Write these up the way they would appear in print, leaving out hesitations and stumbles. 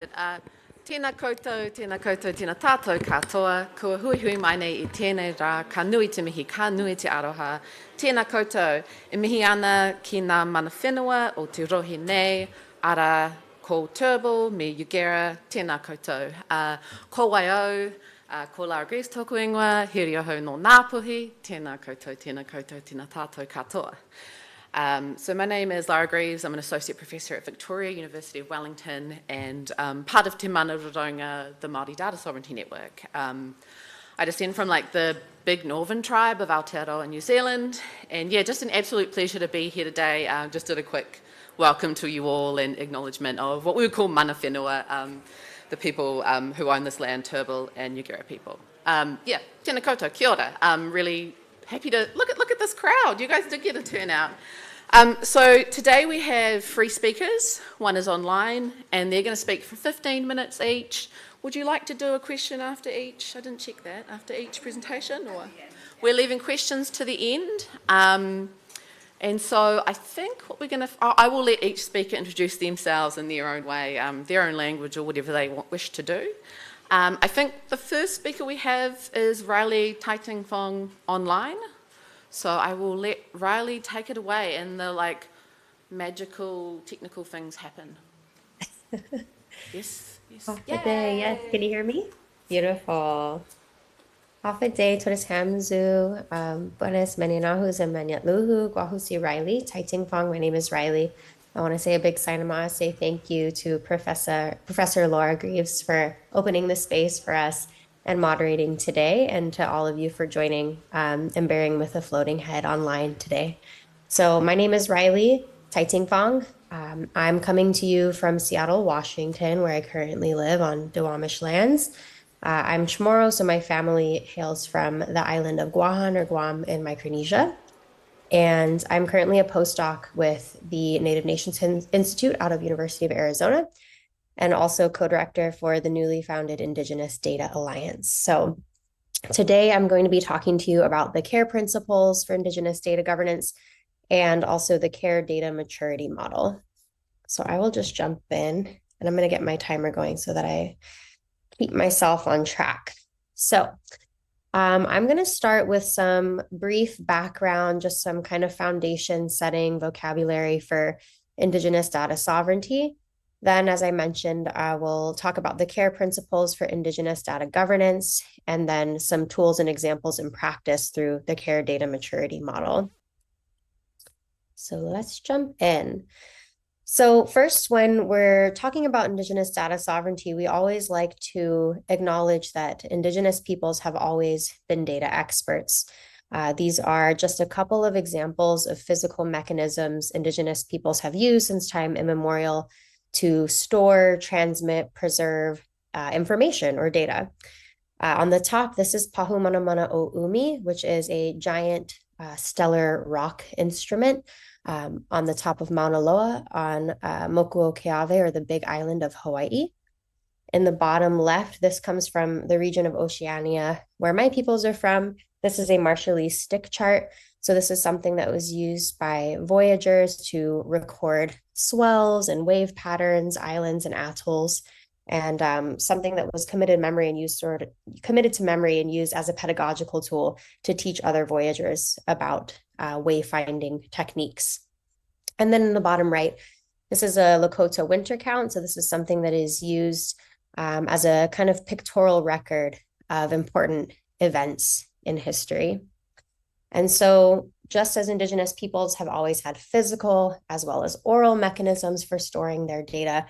Tēnā koutou, tēnā koutou, tēnā tātou katoa, kua hui hui mai nei I tēnei rā, ka nui te mihi, ka nui te aroha. Tēnā koutou, e mihi ana ki ngā mana whenua o te rohi nei, ara ko Turble, me Ugera, tēnā koutou. Ko Waio, ko Lara Greaves tōku ingoa, he rioho no Ngāpuhi, tēnā koutou, tēnā tātou katoa. So my name is Lara Greaves. I'm an associate professor at Victoria University of Wellington and part of Te Mana Roronga, the Māori Data Sovereignty Network. I descend from like the big northern tribe of Aotearoa in New Zealand, and yeah, just an absolute pleasure to be here today. Just did a quick welcome to you all and acknowledgement of what we would call mana whenua, the people who own this land, Turrbal and Ugera people. Yeah, tēnā koutou, kia ora. I'm really happy to look at this crowd. You guys did get a turnout. So today we have 3 speakers. One is online, and they're going to speak for 15 minutes each. Would you like to do a question after each? I didn't check that. After each presentation, or we're leaving questions to the end. And so I think what we're going to, I will let each speaker introduce themselves in their own way, their own language, or whatever they wish to do. I think the first speaker we have is Riley Taitingfong online. So I will let Riley take it away and the like magical technical things happen. Yes. Day, yes. Can you hear me? Beautiful. Hafa day, Toris Hamzu, Buenas Menyanahus and Manyatluhu, Guahusi Riley, Taitingfong. My name is Riley. I want to say a big Sainama, say thank you to Professor Laura Greaves for opening the space for us and moderating today, and to all of you for joining and bearing with the floating head online today. So my name is Riley Taitingfong. I'm coming to you from Seattle, Washington, where I currently live on Duwamish lands. I'm Chamorro, so my family hails from the island of Guam or Guam in Micronesia. And I'm currently a postdoc with the Native Nations Institute out of University of Arizona, and also co-director for the newly founded Indigenous Data Alliance. So today I'm going to be talking to you about the CARE principles for Indigenous data governance and also the CARE data maturity model. So I will just jump in, and I'm going to get my timer going so that I keep myself on track. So I'm going to start with some brief background, just some kind of foundation setting vocabulary for Indigenous data sovereignty. Then, as I mentioned, I will talk about the CARE principles for Indigenous data governance, and then some tools and examples in practice through the CARE data maturity model. So let's jump in. So first, when we're talking about Indigenous data sovereignty, we always like to acknowledge that Indigenous peoples have always been data experts. These are just a couple of examples of physical mechanisms Indigenous peoples have used since time immemorial to store, transmit, preserve information or data. On the top, this is Pahu Mana Mana o Umi, which is a giant stellar rock instrument on the top of Mauna Loa on Mokuo Keawe, or the Big Island of Hawaii. In the bottom left, this comes from the region of Oceania where my peoples are from. This is a Marshallese stick chart. So this is something that was used by voyagers to record swells and wave patterns, islands and atolls, and something that was committed to memory and used as a pedagogical tool to teach other voyagers about wayfinding techniques. And then in the bottom right, this is a Lakota winter count. So this is something that is used as a kind of pictorial record of important events in history. And so just as Indigenous peoples have always had physical as well as oral mechanisms for storing their data,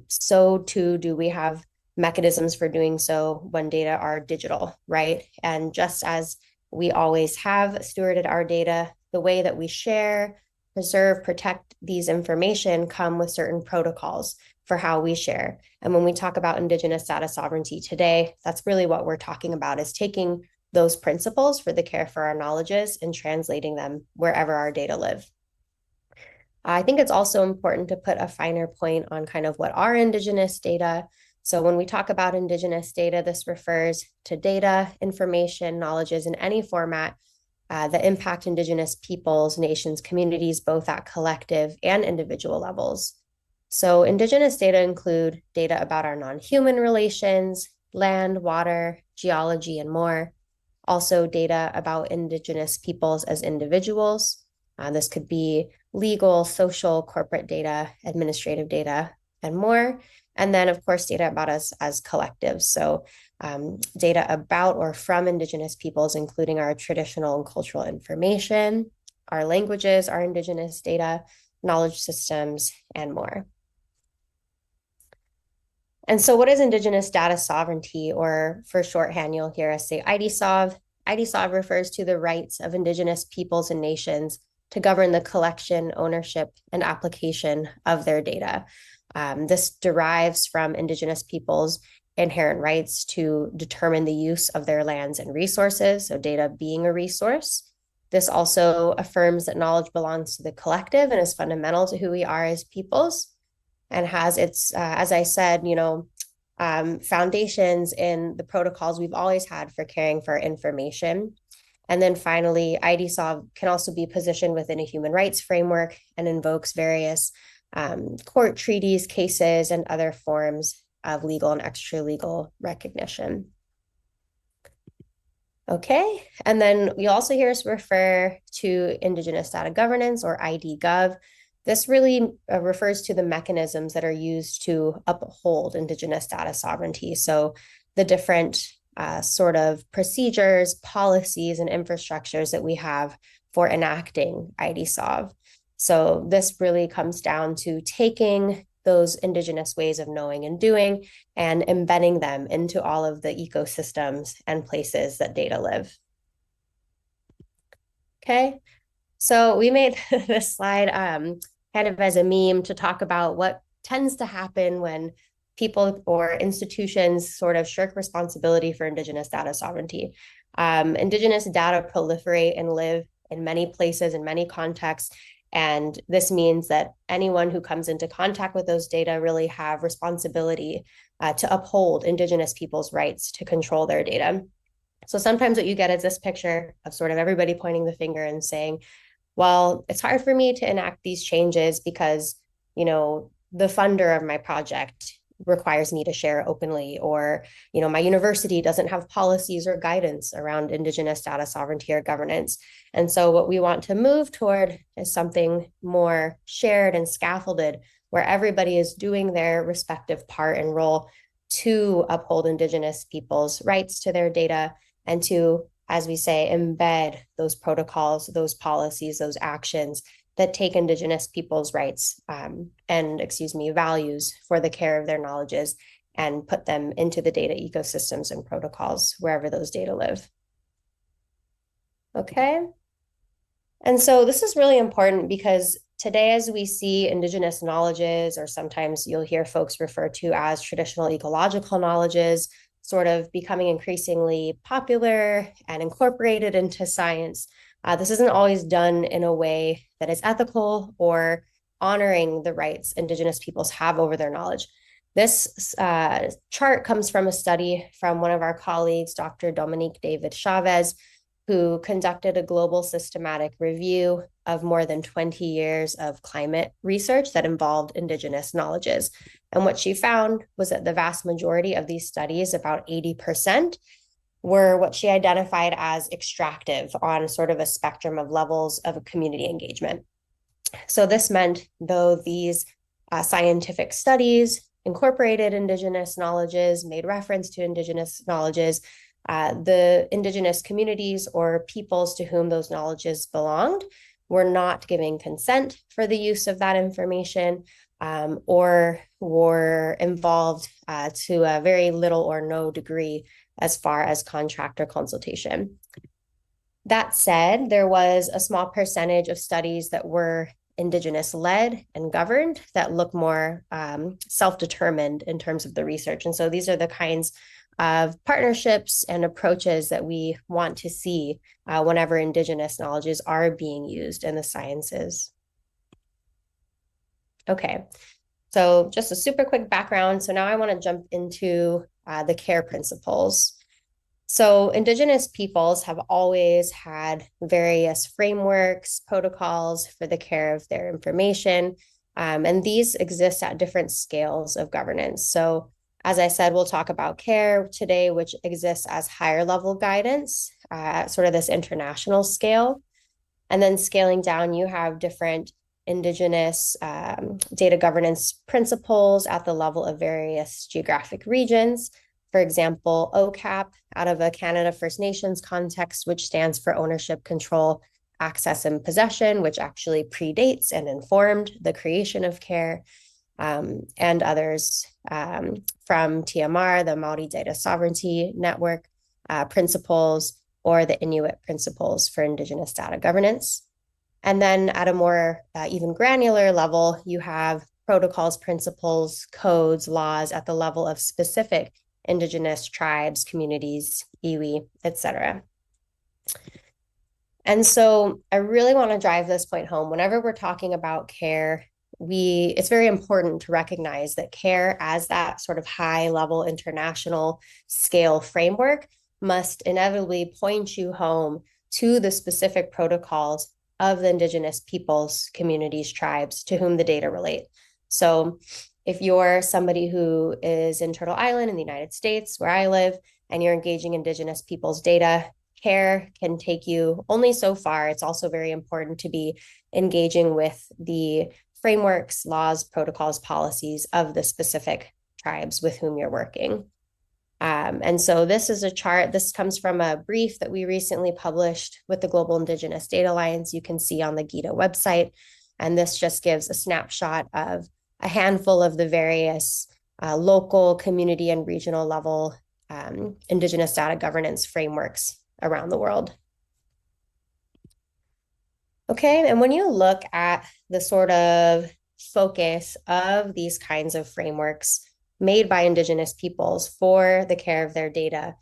so too do we have mechanisms for doing so when data are digital, right? And just as we always have stewarded our data, the way that we share, preserve, protect these information come with certain protocols for how we share. And when we talk about Indigenous data sovereignty today, that's really what we're talking about, is taking those principles for the care for our knowledges and translating them wherever our data live. I think it's also important to put a finer point on kind of what are Indigenous data. So when we talk about Indigenous data, this refers to data, information, knowledges in any format that impact Indigenous peoples, nations, communities, both at collective and individual levels. So Indigenous data include data about our non-human relations, land, water, geology, and more. Also data about Indigenous peoples as individuals. This could be legal, social, corporate data, administrative data, and more. And then, of course, data about us as collectives. So data about or from Indigenous peoples, including our traditional and cultural information, our languages, our Indigenous data, knowledge systems, and more. And so what is Indigenous data sovereignty, or for shorthand, you'll hear us say IDSov. IDSov refers to the rights of Indigenous peoples and nations to govern the collection, ownership, and application of their data. This derives from Indigenous peoples' inherent rights to determine the use of their lands and resources, so data being a resource. This also affirms that knowledge belongs to the collective and is fundamental to who we are as peoples, and has its, as I said, foundations in the protocols we've always had for caring for information. And then finally, IDSov can also be positioned within a human rights framework and invokes various court treaties, cases, and other forms of legal and extra-legal recognition. Okay, and then we also hear us refer to Indigenous Data Governance, or IDGov. This really refers to the mechanisms that are used to uphold Indigenous data sovereignty. So the different sort of procedures, policies, and infrastructures that we have for enacting IDSov. So this really comes down to taking those Indigenous ways of knowing and doing and embedding them into all of the ecosystems and places that data live. Okay, so we made this slide kind of as a meme to talk about what tends to happen when people or institutions sort of shirk responsibility for Indigenous data sovereignty. Indigenous data proliferate and live in many places, in many contexts, and this means that anyone who comes into contact with those data really have responsibility to uphold Indigenous people's rights to control their data. So sometimes what you get is this picture of sort of everybody pointing the finger and saying, well, it's hard for me to enact these changes because, the funder of my project requires me to share openly, or, my university doesn't have policies or guidance around Indigenous data sovereignty or governance. And so what we want to move toward is something more shared and scaffolded, where everybody is doing their respective part and role to uphold Indigenous people's rights to their data and to, as we say, embed those protocols, those policies, those actions that take Indigenous people's rights values for the care of their knowledges and put them into the data ecosystems and protocols wherever those data live. Okay. And so this is really important because today, as we see Indigenous knowledges, or sometimes you'll hear folks refer to as traditional ecological knowledges, sort of becoming increasingly popular and incorporated into science, this isn't always done in a way that is ethical or honoring the rights Indigenous peoples have over their knowledge. This chart comes from a study from one of our colleagues, Dr. Dominique David Chavez, who conducted a global systematic review of more than 20 years of climate research that involved Indigenous knowledges. And what she found was that the vast majority of these studies, about 80%, were what she identified as extractive on sort of a spectrum of levels of community engagement. So this meant, though these scientific studies incorporated Indigenous knowledges, made reference to Indigenous knowledges, the Indigenous communities or peoples to whom those knowledges belonged were not giving consent for the use of that information, or were involved to a very little or no degree as far as contract or consultation. That said, there was a small percentage of studies that were Indigenous-led and governed that look more self-determined in terms of the research. And so these are the kinds of partnerships and approaches that we want to see whenever Indigenous knowledges are being used in the sciences. Okay, so just a super quick background. So now I want to jump into the care principles. So Indigenous peoples have always had various frameworks, protocols for the care of their information. And these exist at different scales of governance. So as I said, we'll talk about care today, which exists as higher level guidance at sort of this international scale. And then scaling down, you have different Indigenous data governance principles at the level of various geographic regions. For example, OCAP out of a Canada First Nations context, which stands for ownership, control, access, and possession, which actually predates and informed the creation of care, and others from TMR, the Māori Data Sovereignty Network principles, or the Inuit principles for Indigenous data governance. And then at a more even granular level, you have protocols, principles, codes, laws at the level of specific Indigenous tribes, communities, iwi, etc. And so I really want to drive this point home. Whenever we're talking about care, it's very important to recognize that care as that sort of high level international scale framework must inevitably point you home to the specific protocols of the Indigenous peoples, communities, tribes to whom the data relate. So if you're somebody who is in Turtle Island in the United States, where I live, and you're engaging Indigenous peoples' data, care can take you only so far. It's also very important to be engaging with the frameworks, laws, protocols, policies of the specific tribes with whom you're working. And so this is a chart. This comes from a brief that we recently published with the Global Indigenous Data Alliance. You can see on the GIDA website. And this just gives a snapshot of a handful of the various local, community, and regional level Indigenous data governance frameworks around the world. Okay, and when you look at the sort of focus of these kinds of frameworks made by Indigenous peoples for the care of their data,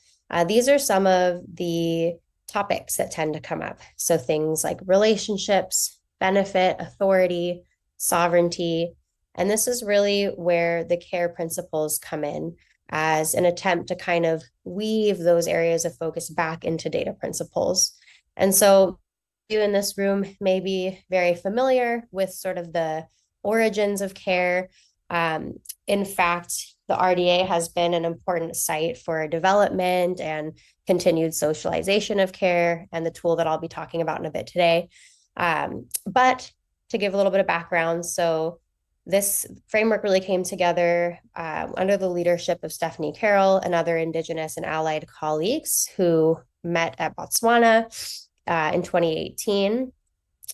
these are some of the topics that tend to come up. So things like relationships, benefit, authority, sovereignty, and this is really where the care principles come in as an attempt to kind of weave those areas of focus back into data principles. And so you in this room may be very familiar with sort of the origins of care. In fact, the RDA has been an important site for development and continued socialization of care, and the tool that I'll be talking about in a bit today. But to give a little bit of background, so this framework really came together under the leadership of Stephaine Carroll and other Indigenous and allied colleagues who met at Botswana in 2018.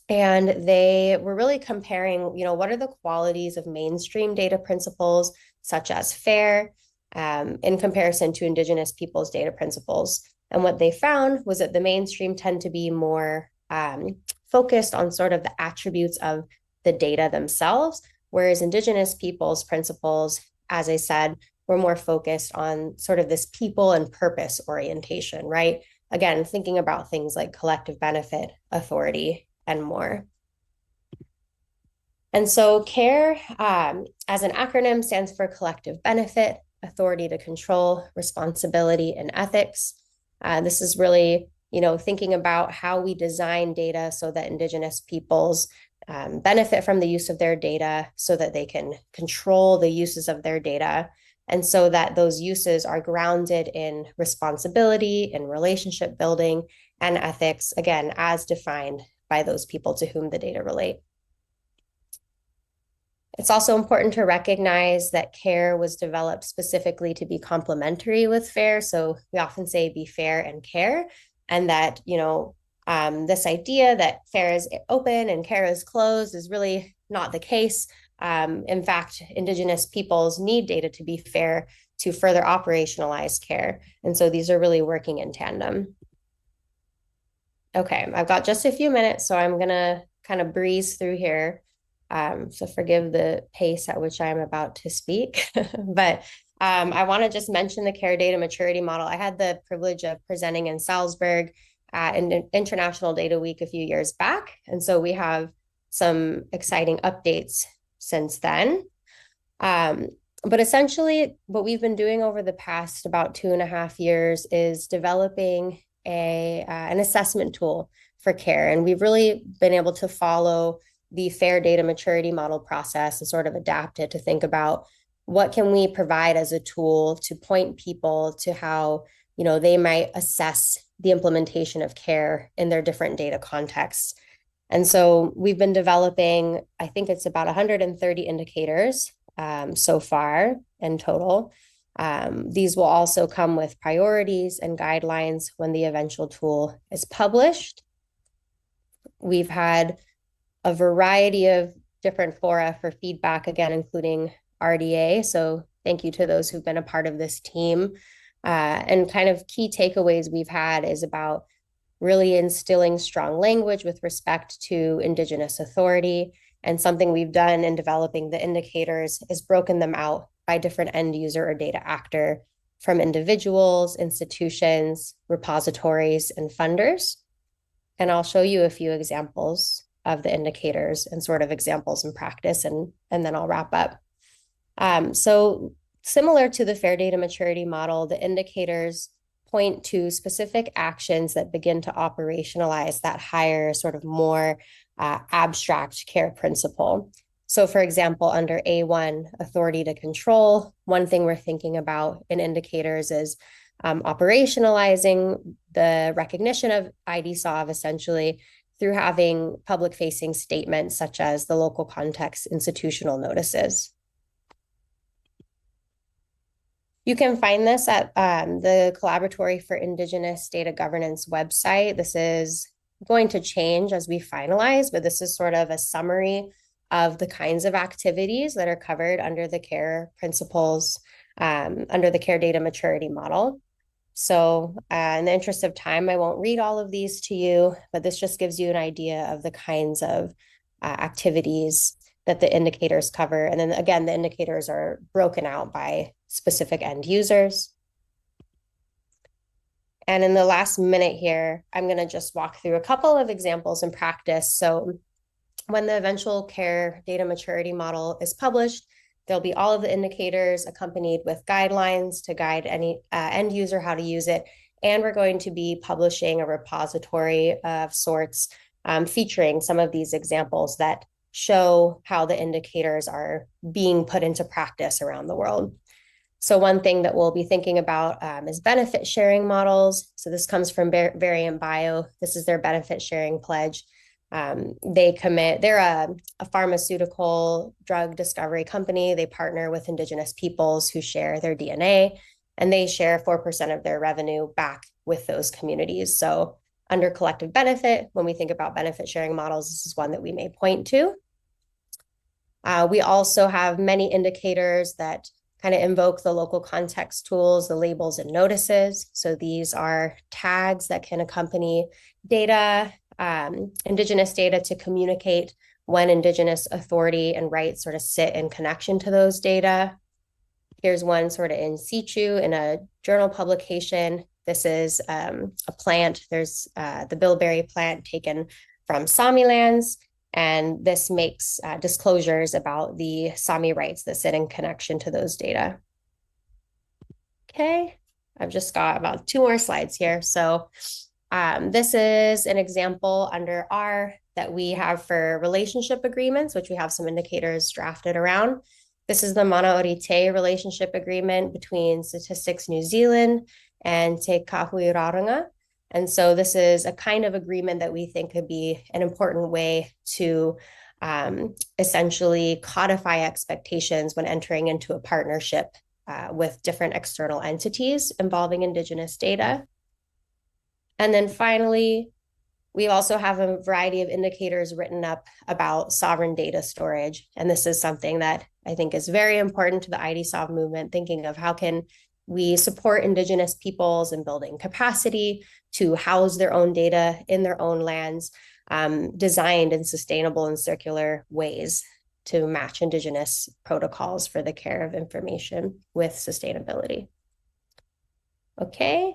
And they were really comparing, what are the qualities of mainstream data principles, such as FAIR, in comparison to Indigenous peoples' data principles. And what they found was that the mainstream tend to be more focused on sort of the attributes of the data themselves, whereas Indigenous peoples' principles, as I said, were more focused on sort of this people and purpose orientation, right? Again, thinking about things like collective benefit, authority, and more. And so CARE, as an acronym, stands for collective benefit, authority to control, responsibility, and ethics. This is really, thinking about how we design data so that Indigenous peoples benefit from the use of their data so that they can control the uses of their data, and so that those uses are grounded in responsibility and relationship building and ethics, again, as defined by those people to whom the data relate. It's also important to recognize that CARE was developed specifically to be complementary with FAIR. So we often say be fair and care, and that, this idea that FAIR is open and CARE is closed is really not the case. In fact, Indigenous peoples need data to be fair to further operationalize CARE. And so these are really working in tandem. Okay, I've got just a few minutes, so I'm gonna kind of breeze through here. So forgive the pace at which I'm about to speak, but I wanna just mention the CARE data maturity model. I had the privilege of presenting in Salzburg at an International Data Week a few years back. And so we have some exciting updates since then. But essentially what we've been doing over the past about 2.5 years is developing an assessment tool for CARE. And we've really been able to follow the fair data maturity model process and sort of adapt it to think about what can we provide as a tool to point people to how, they might assess the implementation of care in their different data contexts. And so we've been developing, I think it's about 130 indicators so far in total. These will also come with priorities and guidelines when the eventual tool is published. We've had a variety of different fora for feedback, again, including RDA. So thank you to those who've been a part of this team. And kind of key takeaways we've had is about really instilling strong language with respect to Indigenous authority. And something we've done in developing the indicators is broken them out by different end user or data actor from individuals, institutions, repositories, and funders. And I'll show you a few examples of the indicators and sort of examples in practice, and then I'll wrap up. So similar to the fair data maturity model, the indicators point to specific actions that begin to operationalize that higher, sort of more abstract care principle. So for example, under A1, authority to control, one thing we're thinking about in indicators is operationalizing the recognition of IDSov essentially through having public-facing statements such as the local context institutional notices. You can find this at the Collaboratory for Indigenous Data Governance website. This is going to change as we finalize, but this is sort of a summary of the kinds of activities that are covered under the care principles, under the care data maturity model. So in the interest of time, I won't read all of these to you, but this just gives you an idea of the kinds of activities that the indicators cover. And then again, the indicators are broken out by specific end users. And in the last minute here, I'm going to just walk through a couple of examples in practice. So when the eventual care data maturity model is published, there'll be all of the indicators accompanied with guidelines to guide any end user how to use it. And we're going to be publishing a repository of sorts featuring some of these examples that show how the indicators are being put into practice around the world. So one thing that we'll be thinking about is benefit sharing models. So this comes from Variant Bio. This is their benefit sharing pledge. They're a pharmaceutical drug discovery company. They partner with Indigenous peoples who share their DNA, and they share 4% of their revenue back with those communities. So under collective benefit, when we think about benefit sharing models, this is one that we may point to. We also have many indicators that kind of invoke the local context tools, the labels and notices. So these are tags that can accompany data, Indigenous data to communicate when Indigenous authority and rights sort of sit in connection to those data. Here's one sort of in situ in a journal publication. This is a plant. There's the bilberry plant taken from Sami lands. And this makes disclosures about the Sami rights that sit in connection to those data. Okay, I've just got about 2 more slides here. So this is an example under R that we have for relationship agreements, which we have some indicators drafted around. This is the Mana Orite relationship agreement between Statistics New Zealand and Te Kahuiraunga. And so this is a kind of agreement that we think could be an important way to essentially codify expectations when entering into a partnership with different external entities involving Indigenous data. And then finally, we also have a variety of indicators written up about sovereign data storage. And this is something that I think is very important to the IDSov movement, thinking of how can we support Indigenous peoples in building capacity to house their own data in their own lands, designed in sustainable and circular ways to match Indigenous protocols for the care of information with sustainability. Okay,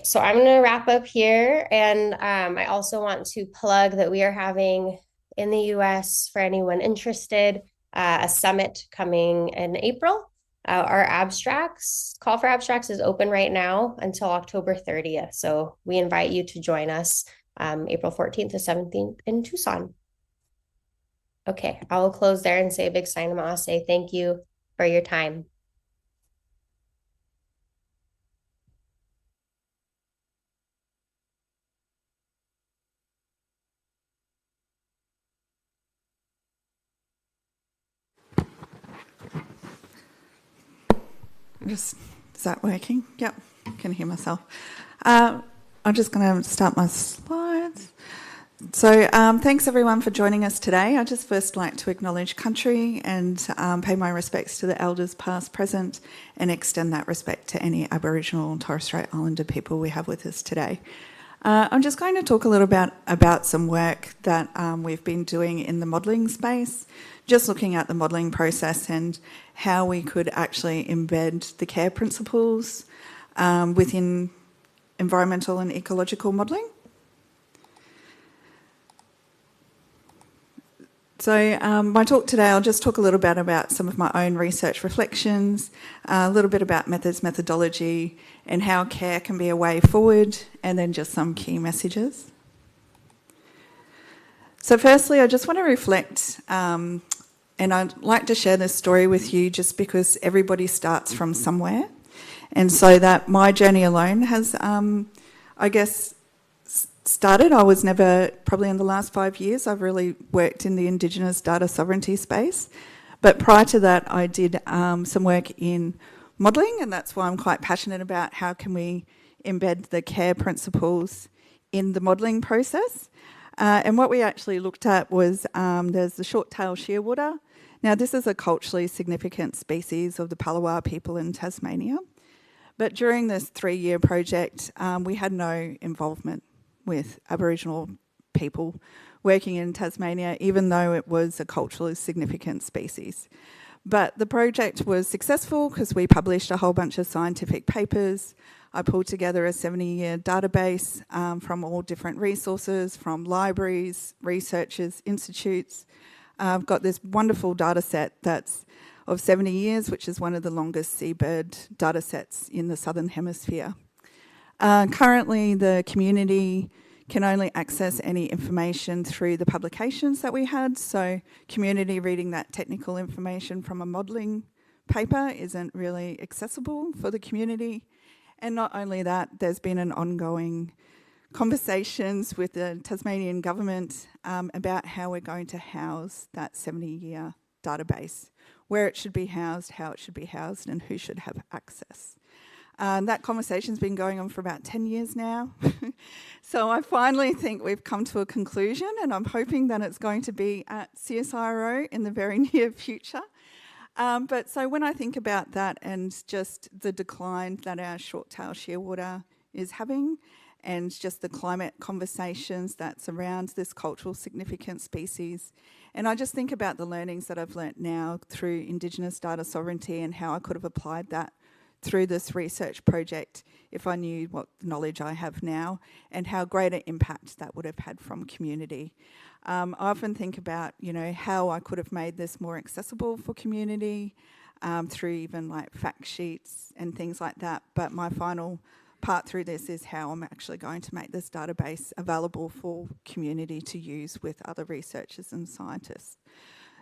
so I'm going to wrap up here. And I also want to plug that we are having in the US, for anyone interested, a summit coming in April. Our call for abstracts is open right now until October 30th. So we invite you to join us April 14th to 17th in Tucson. Okay, I'll close there and say a big sign of Maase. Thank you for your time. Is that working? Yep, can hear myself. I'm just going to start my slides. So thanks everyone for joining us today. I'd just first like to acknowledge country and pay my respects to the elders past, present, and extend that respect to any Aboriginal and Torres Strait Islander people we have with us today. I'm just going to talk a little about some work that we've been doing in the modelling space, just looking at the modelling process and how we could actually embed the care principles within environmental and ecological modelling. So my talk today, I'll just talk a little bit about some of my own research reflections, a little bit about methods, methodology, and how care can be a way forward, and then just some key messages. So firstly, I just want to reflect, and I'd like to share this story with you just because everybody starts from somewhere. And so that my journey alone has, I guess, started. I was never, probably in the last 5 years, I've really worked in the Indigenous data sovereignty space. But prior to that, I did some work in modelling, and that's why I'm quite passionate about how can we embed the care principles in the modelling process. And what we actually looked at was there's the short-tailed shearwater. Now, this is a culturally significant species of the Palawa people in Tasmania. But during this 3-year project, we had no involvement with Aboriginal people working in Tasmania, even though it was a culturally significant species. But the project was successful because we published a whole bunch of scientific papers. I pulled together a 70-year database from all different resources, from libraries, researchers, institutes. I've got this wonderful data set that's of 70 years, which is one of the longest seabird data sets in the Southern Hemisphere. Currently, the community can only access any information through the publications that we had. So community reading that technical information from a modelling paper isn't really accessible for the community. And not only that, there's been an ongoing conversations with the Tasmanian government about how we're going to house that 70-year database, where it should be housed, how it should be housed, and who should have access. That conversation's been going on for about 10 years now. So I finally think we've come to a conclusion, and I'm hoping that it's going to be at CSIRO in the very near future. But so when I think about that and just the decline that our short-tailed shearwater is having, and just the climate conversations that's around this cultural significant species, and I just think about the learnings that I've learnt now through Indigenous data sovereignty and how I could have applied that through this research project if I knew what knowledge I have now and how great an impact that would have had from community. I often think about, how I could have made this more accessible for community through even like fact sheets and things like that. But my final part through this is how I'm actually going to make this database available for community to use with other researchers and scientists.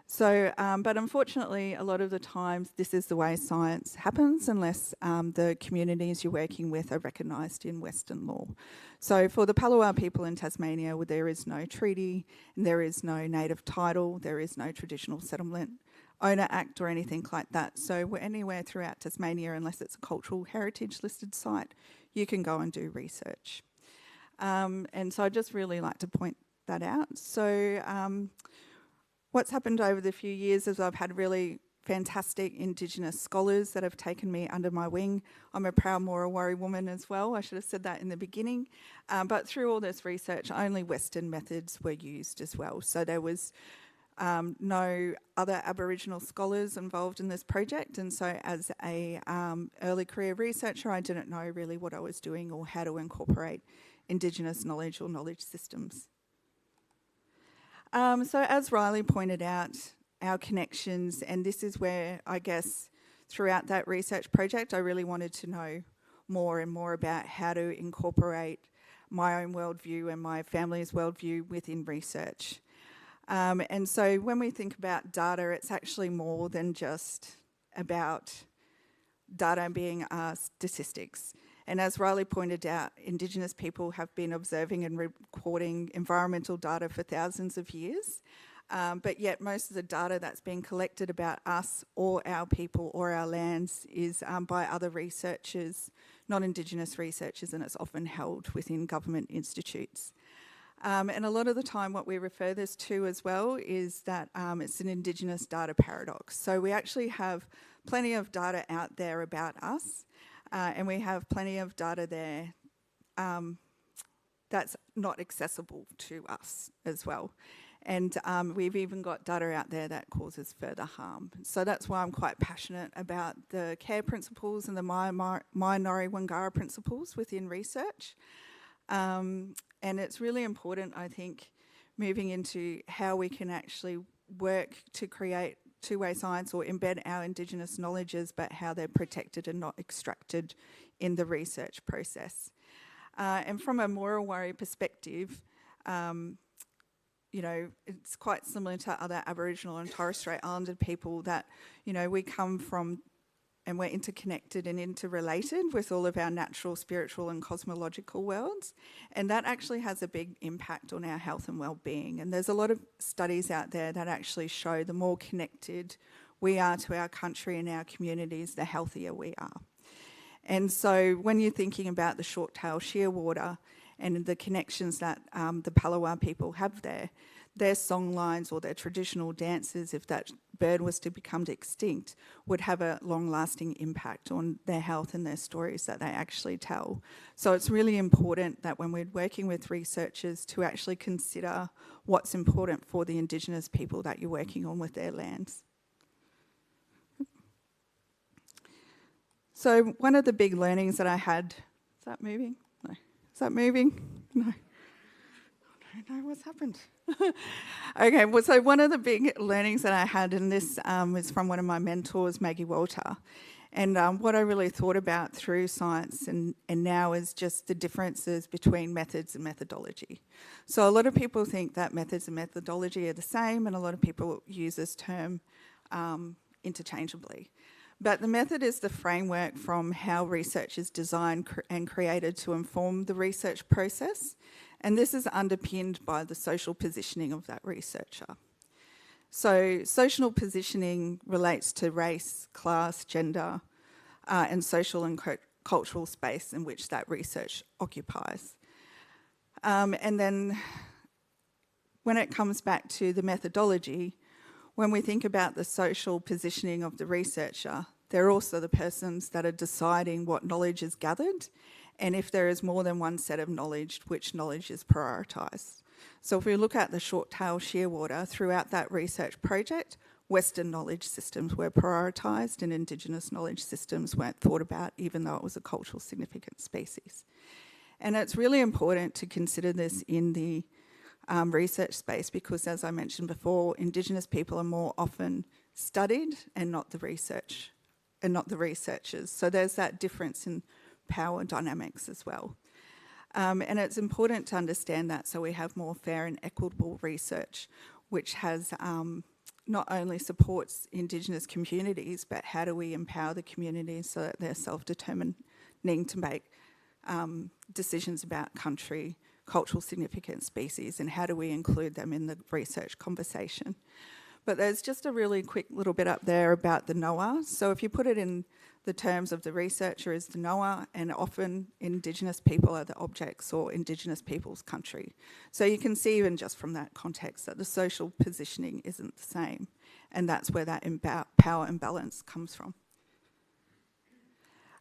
So, but unfortunately, a lot of the times this is the way science happens unless the communities you're working with are recognised in Western law. So for the Palawa people in Tasmania, there is no treaty, and there is no native title, there is no traditional settlement owner act or anything like that. So anywhere throughout Tasmania, unless it's a cultural heritage listed site, you can go and do research. And so I just really like to point that out. So what's happened over the few years is I've had really fantastic Indigenous scholars that have taken me under my wing. I'm a proud Mora woman as well. I should have said that in the beginning. But through all this research, only Western methods were used as well. So there was no other Aboriginal scholars involved in this project. And so as a early career researcher, I didn't know really what I was doing or how to incorporate Indigenous knowledge or knowledge systems. So as Riley pointed out, our connections, and this is where I guess throughout that research project I really wanted to know more and more about how to incorporate my own worldview and my family's worldview within research. And so when we think about data, it's actually more than just about data being statistics. And as Riley pointed out, Indigenous people have been observing and recording environmental data for thousands of years, but yet most of the data that's being collected about us or our people or our lands is by other researchers, not Indigenous researchers, and it's often held within government institutes. And a lot of the time what we refer this to as well is that it's an Indigenous data paradox. So we actually have plenty of data out there about us, and we have plenty of data there that's not accessible to us as well. And we've even got data out there that causes further harm. So that's why I'm quite passionate about the care principles and the Maori Wangara principles within research. And it's really important, I think, moving into how we can actually work to create two-way science or embed our Indigenous knowledges, but how they're protected and not extracted in the research process. And from a Moriwari perspective, you know, it's quite similar to other Aboriginal and Torres Strait Islander people that, you know, we come from and we're interconnected and interrelated with all of our natural, spiritual and cosmological worlds. And that actually has a big impact on our health and well-being. And there's a lot of studies out there that actually show the more connected we are to our country and our communities, the healthier we are. And so when you're thinking about the short-tail shearwater and the connections that the Palawa people have there, their song lines or their traditional dances, if that bird was to become extinct, would have a long-lasting impact on their health and their stories that they actually tell. So it's really important that when we're working with researchers to actually consider what's important for the Indigenous people that you're working on with their lands. So one of the big learnings that I had, is that moving? No. Is that moving? No. I don't know what's happened. Okay, well, so one of the big learnings that I had, and this is from one of my mentors, Maggie Walter, and what I really thought about through science and now is just the differences between methods and methodology. So a lot of people think that methods and methodology are the same, and a lot of people use this term interchangeably. But the method is the framework from how research is designed and created to inform the research process. And this is underpinned by the social positioning of that researcher. So social positioning relates to race, class, gender, and social and cultural space in which that research occupies. And then when it comes back to the methodology, when we think about the social positioning of the researcher, they're also the persons that are deciding what knowledge is gathered, and if there is more than one set of knowledge, which knowledge is prioritised. So if we look at the short-tail shearwater, throughout that research project, Western knowledge systems were prioritised and Indigenous knowledge systems weren't thought about, even though it was a cultural significant species. And it's really important to consider this in the research space because, as I mentioned before, Indigenous people are more often studied and not the research and not the researchers. So there's that difference in power dynamics as well. And it's important to understand that so we have more fair and equitable research, which has not only supports Indigenous communities, but how do we empower the communities so that they're self-determining to make decisions about country, cultural significant species, and how do we include them in the research conversation. But there's just a really quick little bit up there about the knower. So if you put it in the terms of the researcher as the knower, and often Indigenous people are the objects or Indigenous people's country. So you can see even just from that context that the social positioning isn't the same, and that's where that power imbalance comes from.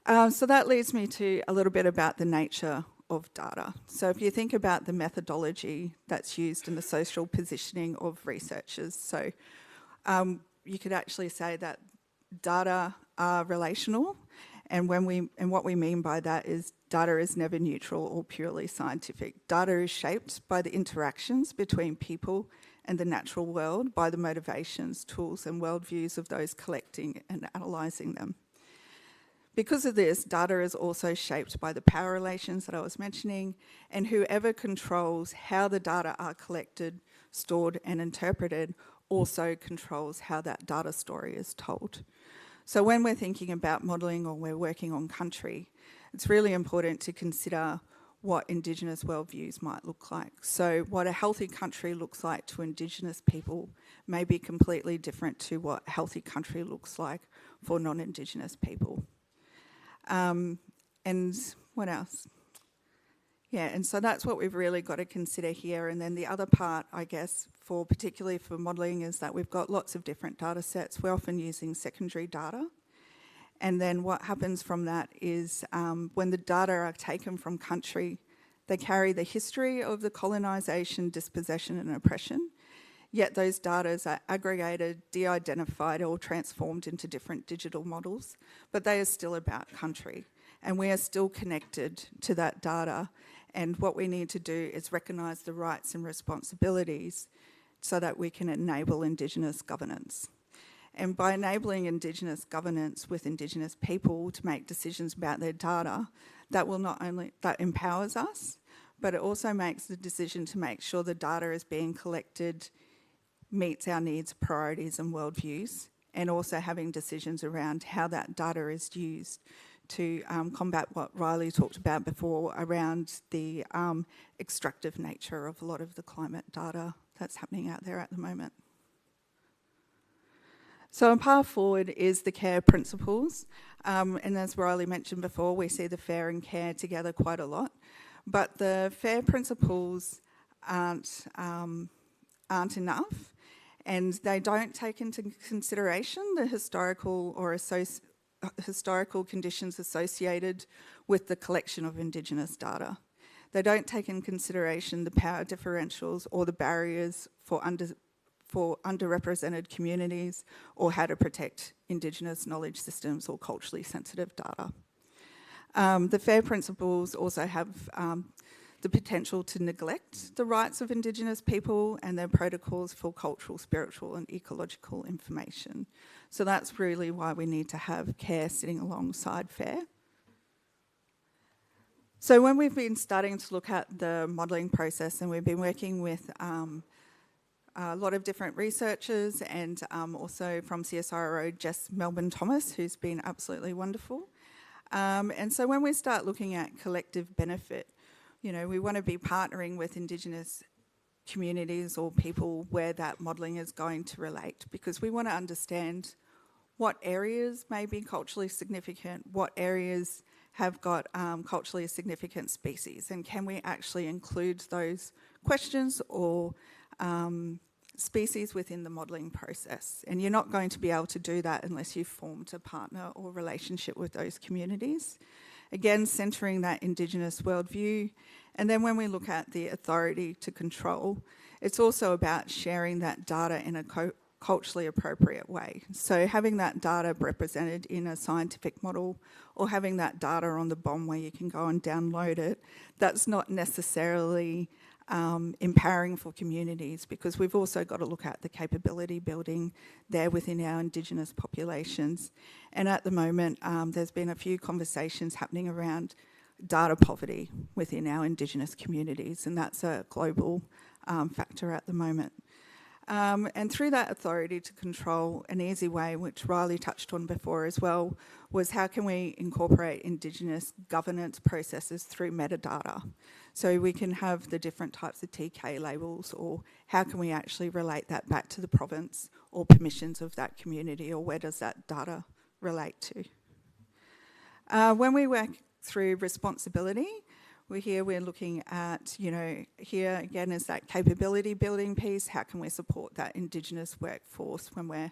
So that leads me to a little bit about the nature of data. So if you think about the methodology that's used in the social positioning of researchers, so you could actually say that data are relational, and what we mean by that is data is never neutral or purely scientific. Data is shaped by the interactions between people and the natural world, by the motivations, tools and worldviews of those collecting and analysing them. Because of this, data is also shaped by the power relations that I was mentioning, and whoever controls how the data are collected, stored and interpreted also controls how that data story is told. So when we're thinking about modelling or we're working on country, it's really important to consider what Indigenous worldviews might look like. So what a healthy country looks like to Indigenous people may be completely different to what a healthy country looks like for non-Indigenous people. And what else? Yeah, and so that's what we've really got to consider here. And then the other part, I guess, particularly for modelling, is that we've got lots of different data sets. We're often using secondary data. And then what happens from that is when the data are taken from country, they carry the history of the colonisation, dispossession and oppression, yet those data are aggregated, de-identified or transformed into different digital models, but they are still about country. And we are still connected to that data. And what we need to do is recognise the rights and responsibilities so that we can enable Indigenous governance. And by enabling Indigenous governance with Indigenous people to make decisions about their data, that empowers us, but it also makes the decision to make sure the data is being collected, meets our needs, priorities and worldviews, and also having decisions around how that data is used to combat what Riley talked about before around the extractive nature of a lot of the climate data that's happening out there at the moment. So a path forward is the CARE principles, and as Riley mentioned before, we see the FAIR and CARE together quite a lot, but the FAIR principles aren't enough, and they don't take into consideration the historical conditions associated with the collection of Indigenous data. They don't take in consideration the power differentials or the barriers for underrepresented communities or how to protect Indigenous knowledge systems or culturally sensitive data. The FAIR principles also have the potential to neglect the rights of Indigenous people and their protocols for cultural, spiritual and ecological information. So that's really why we need to have CARE sitting alongside FAIR. So when we've been starting to look at the modelling process, and we've been working with a lot of different researchers and also from CSIRO, Jess Melbourne-Thomas, who's been absolutely wonderful. And so when we start looking at collective benefit, you know, we want to be partnering with Indigenous communities or people where that modelling is going to relate, because we want to understand what areas may be culturally significant, what areas have got culturally significant species, and can we actually include those questions or species within the modelling process. And you're not going to be able to do that unless you've formed a partner or relationship with those communities. Again, centering that Indigenous worldview. And then when we look at the authority to control, it's also about sharing that data in a culturally appropriate way. So having that data represented in a scientific model or having that data on the BOM where you can go and download it, that's not necessarily empowering for communities, because we've also got to look at the capability building there within our Indigenous populations. And at the moment, there's been a few conversations happening around data poverty within our Indigenous communities, and that's a global factor at the moment. And through that authority to control, an easy way, which Riley touched on before as well, was how can we incorporate Indigenous governance processes through metadata? So we can have the different types of TK labels, or how can we actually relate that back to the province or permissions of that community, or where does that data relate to? When we work through responsibility, we're looking at, you know, here again is that capability building piece. How can we support that Indigenous workforce when we're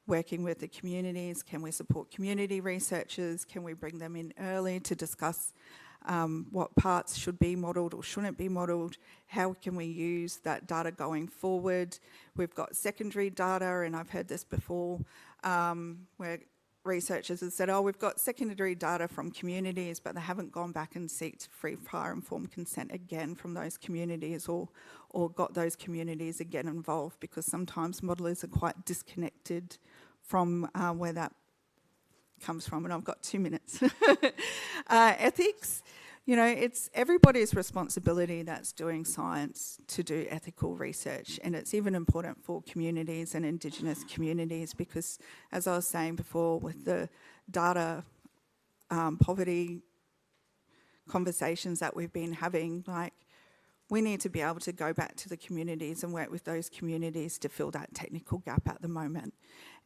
working with the communities? Can we support community researchers? Can we bring them in early to discuss what parts should be modelled or shouldn't be modelled? How can we use that data going forward? We've got secondary data, and I've heard this before, where researchers have said, oh, we've got secondary data from communities, but they haven't gone back and sought free, prior informed consent again from those communities, or got those communities again involved, because sometimes modellers are quite disconnected from where that comes from. And I've got 2 minutes. Ethics. You know, it's everybody's responsibility that's doing science to do ethical research, and it's even important for communities and Indigenous communities because, as I was saying before, with the data poverty conversations that we've been having, like, we need to be able to go back to the communities and work with those communities to fill that technical gap at the moment.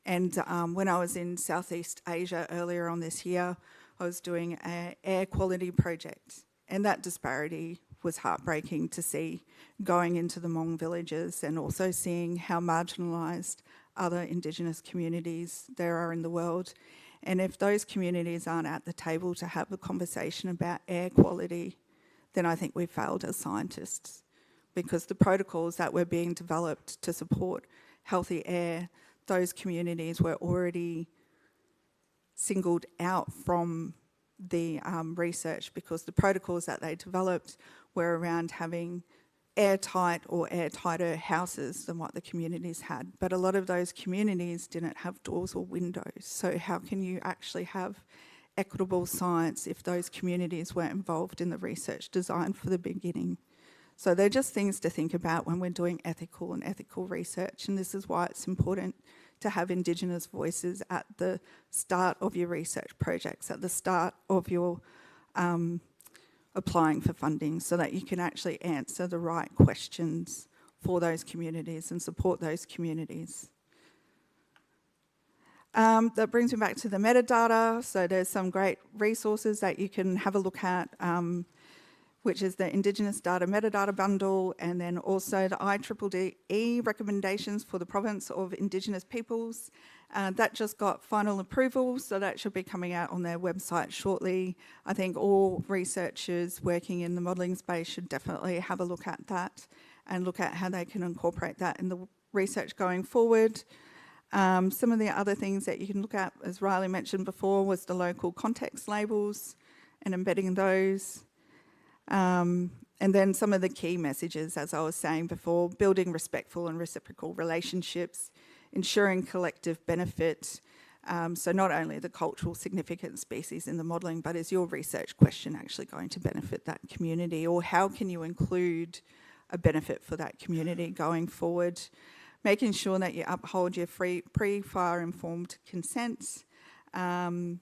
And when I was in Southeast Asia earlier on this year, I was doing an air quality project, and that disparity was heartbreaking to see going into the Hmong villages and also seeing how marginalised other Indigenous communities there are in the world. And if those communities aren't at the table to have a conversation about air quality, then I think we've failed as scientists, because the protocols that were being developed to support healthy air, those communities were already singled out from the research because the protocols that they developed were around having airtight or airtighter houses than what the communities had. But a lot of those communities didn't have doors or windows. So how can you actually have equitable science if those communities weren't involved in the research design for the beginning? So they're just things to think about when we're doing ethical research, and this is why it's important to have Indigenous voices at the start of your research projects, at the start of your applying for funding, so that you can actually answer the right questions for those communities and support those communities. That brings me back to the metadata. So there's some great resources that you can have a look at, which is the Indigenous Data Metadata Bundle, and then also the IEEE recommendations for the province of Indigenous peoples. That just got final approval, so that should be coming out on their website shortly. I think all researchers working in the modelling space should definitely have a look at that and look at how they can incorporate that in the research going forward. Some of the other things that you can look at, as Riley mentioned before, was the local context labels and embedding those. And then some of the key messages, as I was saying before, building respectful and reciprocal relationships, ensuring collective benefit. So not only the cultural significant species in the modelling, but is your research question actually going to benefit that community, or how can you include a benefit for that community going forward? Making sure that you uphold your pre-fire informed consent, and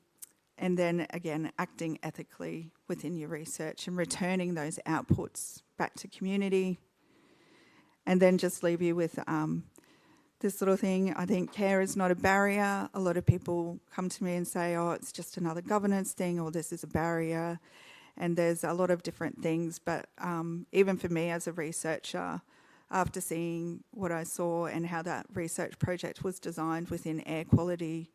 then again, acting ethically within your research and returning those outputs back to community. And then just leave you with this sort of thing. I think care is not a barrier. A lot of people come to me and say, oh, it's just another governance thing, or this is a barrier. And there's a lot of different things. But even for me as a researcher, after seeing what I saw and how that research project was designed within air quality,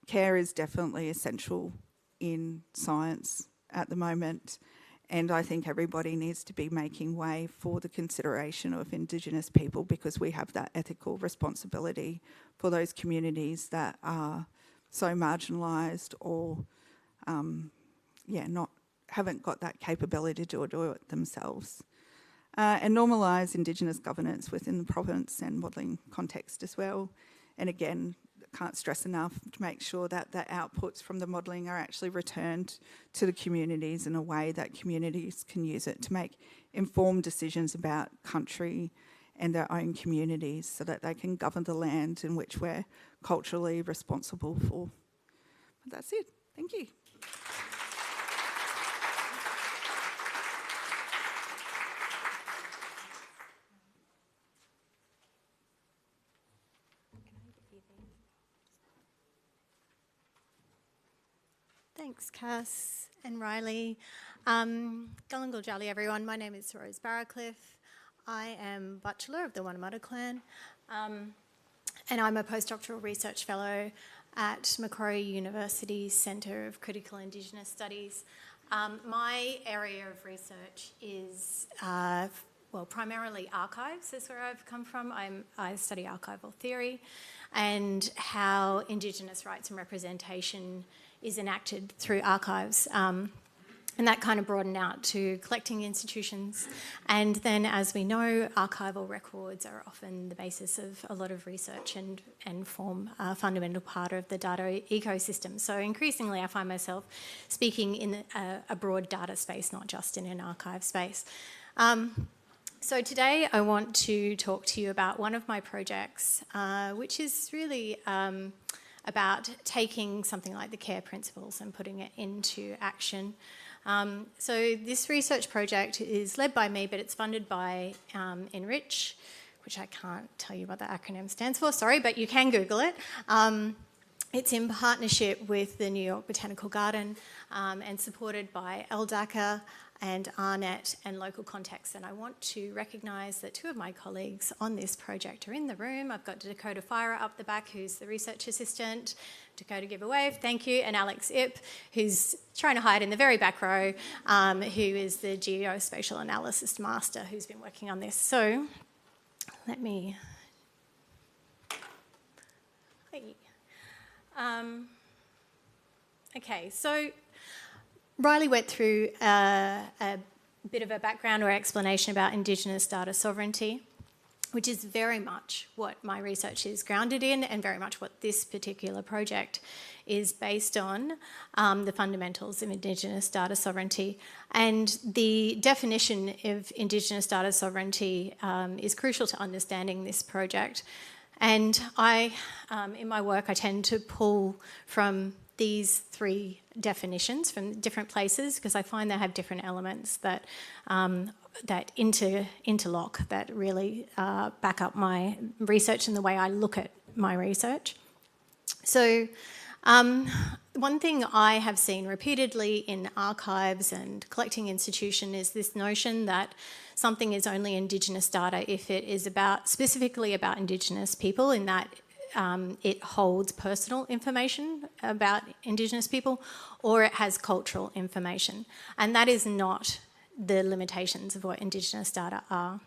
care is definitely essential in science at the moment. And I think everybody needs to be making way for the consideration of Indigenous people, because we have that ethical responsibility for those communities that are so marginalised or haven't got that capability to do it themselves. And normalise Indigenous governance within the province and modelling context as well. And again, can't stress enough to make sure that the outputs from the modelling are actually returned to the communities in a way that communities can use it to make informed decisions about country and their own communities, so that they can govern the land in which we're culturally responsible for. But that's it. Thank you. Thanks, Cass and Riley. Gullangal Jali, everyone. My name is Rose Barrowcliffe. I am Bachelor of the Wanamata clan, and I'm a postdoctoral research fellow at Macquarie University's Centre of Critical Indigenous Studies. My area of research is, primarily archives is where I've come from. I study archival theory and how Indigenous rights and representation is enacted through archives. And that kind of broadened out to collecting institutions. And then, as we know, archival records are often the basis of a lot of research and form a fundamental part of the data ecosystem. So increasingly I find myself speaking in a broad data space, not just in an archive space. So today I want to talk to you about one of my projects, which is really about taking something like the CARE principles and putting it into action. So this research project is led by me, but it's funded by Enrich, which I can't tell you what the acronym stands for, sorry, but you can Google it. It's in partnership with the New York Botanical Garden and supported by LDACA and ARNet and local contexts. And I want to recognise that two of my colleagues on this project are in the room. I've got Dakota Fira up the back, who's the research assistant. Dakota, give a wave, thank you. And Alex Ip, who's trying to hide in the very back row, who is the geospatial analysis master who's been working on this. So let me... Okay, so Riley went through a bit of a background or explanation about Indigenous data sovereignty, which is very much what my research is grounded in and very much what this particular project is based on, the fundamentals of Indigenous data sovereignty. And the definition of Indigenous data sovereignty is crucial to understanding this project. And in my work, I tend to pull from these three definitions from different places because I find they have different elements that interlock, that really back up my research and the way I look at my research. So one thing I have seen repeatedly in archives and collecting institution is this notion that something is only Indigenous data if it is specifically about Indigenous people, in that it holds personal information about Indigenous people, or it has cultural information. And that is not the limitations of what Indigenous data are.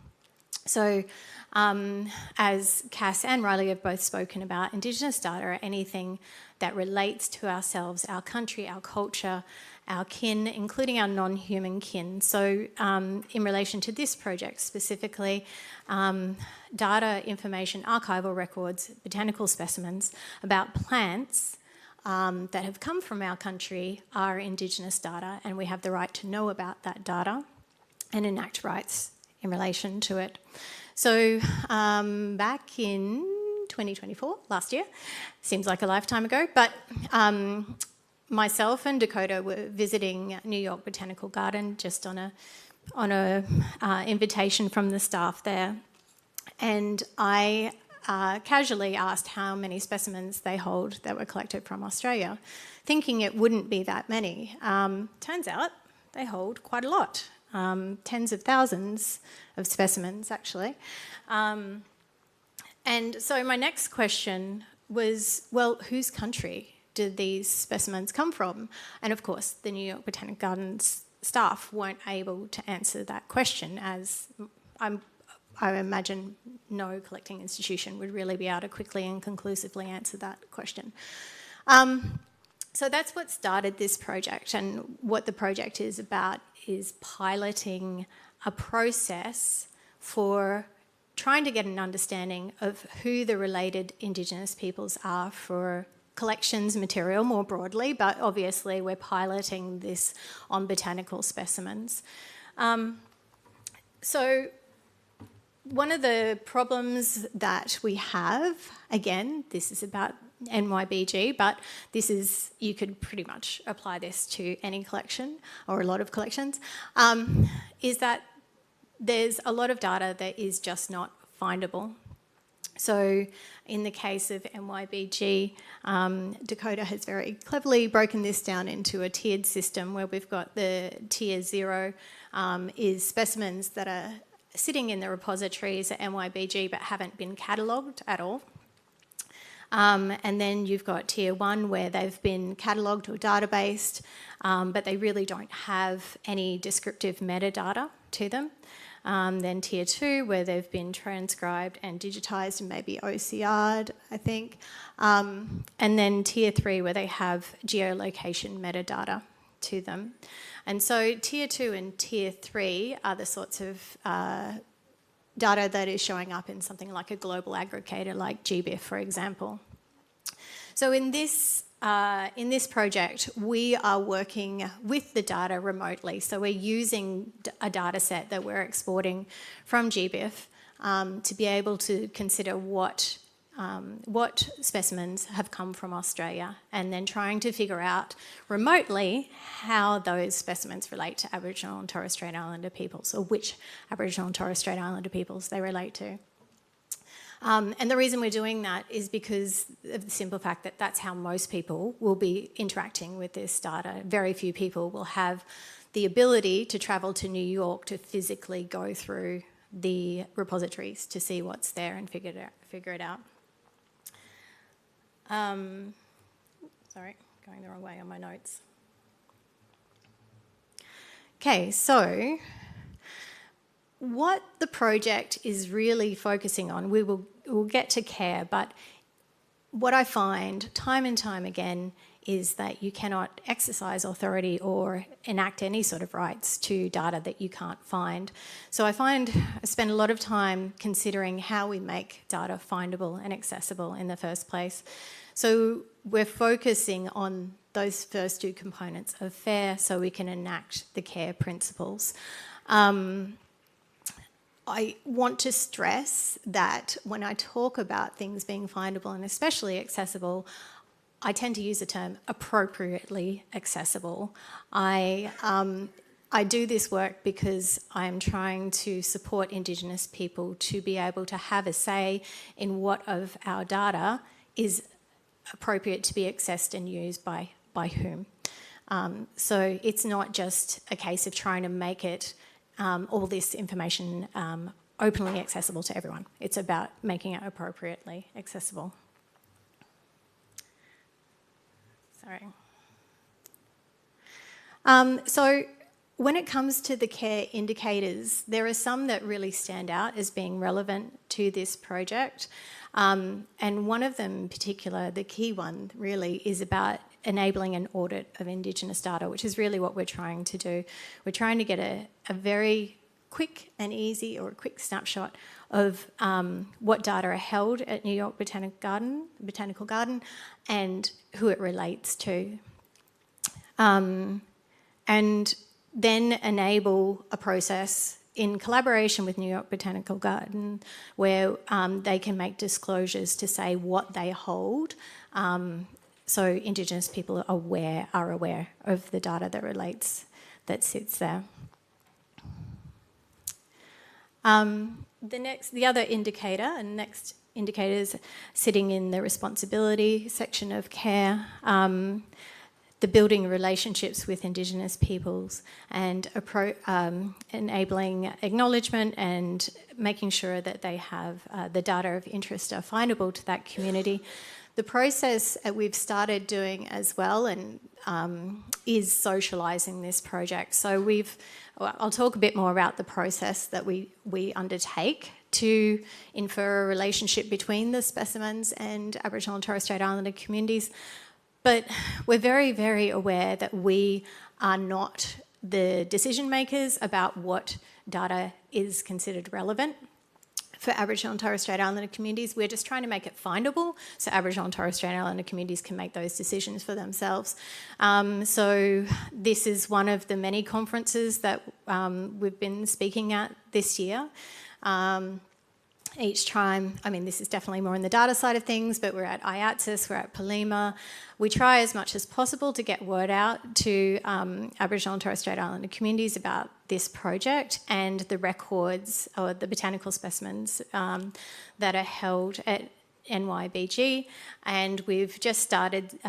So as Cass and Riley have both spoken about, Indigenous data are anything that relates to ourselves, our country, our culture, our kin, including our non-human kin. So in relation to this project specifically, data, information, archival records, botanical specimens about plants that have come from our country are Indigenous data, and we have the right to know about that data and enact rights in relation to it. So back in 2024, last year, seems like a lifetime ago, but myself and Dakota were visiting New York Botanical Garden just on a invitation from the staff there, and I casually asked how many specimens they hold that were collected from Australia, thinking it wouldn't be that many. Turns out they hold quite a lot, tens of thousands of specimens actually. And so my next question was, well, whose country did these specimens come from? And of course, the New York Botanic Gardens staff weren't able to answer that question, as I imagine no collecting institution would really be able to quickly and conclusively answer that question. So that's what started this project, and what the project is about is piloting a process for trying to get an understanding of who the related Indigenous peoples are for collections material more broadly, but obviously we're piloting this on botanical specimens. So one of the problems that we have, again, this is about NYBG, but this is, you could pretty much apply this to any collection or a lot of collections, is that there's a lot of data that is just not findable. So in the case of NYBG, Dakota has very cleverly broken this down into a tiered system where we've got the tier 0 is specimens that are sitting in the repositories at NYBG but haven't been catalogued at all. And then you've got tier 1 where they've been catalogued or databased, but they really don't have any descriptive metadata to them. Then tier 2 where they've been transcribed and digitised and maybe OCR'd, I think. And then tier 3 where they have geolocation metadata to them. And so Tier 2 and Tier 3 are the sorts of data that is showing up in something like a global aggregator like GBIF, for example. So in this project, we are working with the data remotely. So we're using a data set that we're exporting from GBIF to be able to consider what specimens have come from Australia, and then trying to figure out remotely how those specimens relate to Aboriginal and Torres Strait Islander peoples, or which Aboriginal and Torres Strait Islander peoples they relate to. And the reason we're doing that is because of the simple fact that that's how most people will be interacting with this data. Very few people will have the ability to travel to New York to physically go through the repositories to see what's there and figure it out. Sorry, going the wrong way on my notes. Okay, so what the project is really focusing on, we'll get to care, but what I find time and time again is that you cannot exercise authority or enact any sort of rights to data that you can't find. So I spend a lot of time considering how we make data findable and accessible in the first place. So we're focusing on those first two components of FAIR so we can enact the CARE principles. I want to stress that when I talk about things being findable and especially accessible, I tend to use the term appropriately accessible. I do this work because I'm trying to support Indigenous people to be able to have a say in what of our data is appropriate to be accessed and used by whom. So it's not just a case of trying to make it all this information openly accessible to everyone. It's about making it appropriately accessible. Sorry. So when it comes to the CARE indicators, there are some that really stand out as being relevant to this project. And one of them in particular, the key one really, is about enabling an audit of Indigenous data, which is really what we're trying to do. We're trying to get a very quick and easy, or a quick snapshot of what data are held at New York Botanical Garden and who it relates to. And then enable a process in collaboration with New York Botanical Garden where they can make disclosures to say what they hold, so Indigenous people are aware of the data that sits there. The other indicator, and next indicators sitting in the responsibility section of CARE, the building relationships with Indigenous peoples and enabling acknowledgement and making sure that they have the data of interest are findable to that community. The process that we've started doing as well and is socialising this project. So I'll talk a bit more about the process that we undertake to infer a relationship between the specimens and Aboriginal and Torres Strait Islander communities. But we're very, very aware that we are not the decision makers about what data is considered relevant for Aboriginal and Torres Strait Islander communities. We're just trying to make it findable so Aboriginal and Torres Strait Islander communities can make those decisions for themselves. So this is one of the many conferences that we've been speaking at this year. Each time, I mean, this is definitely more in the data side of things, but we're at IDSov, we're at Palima. We try as much as possible to get word out to Aboriginal and Torres Strait Islander communities about this project and the records or the botanical specimens that are held at NYBG. And we've just started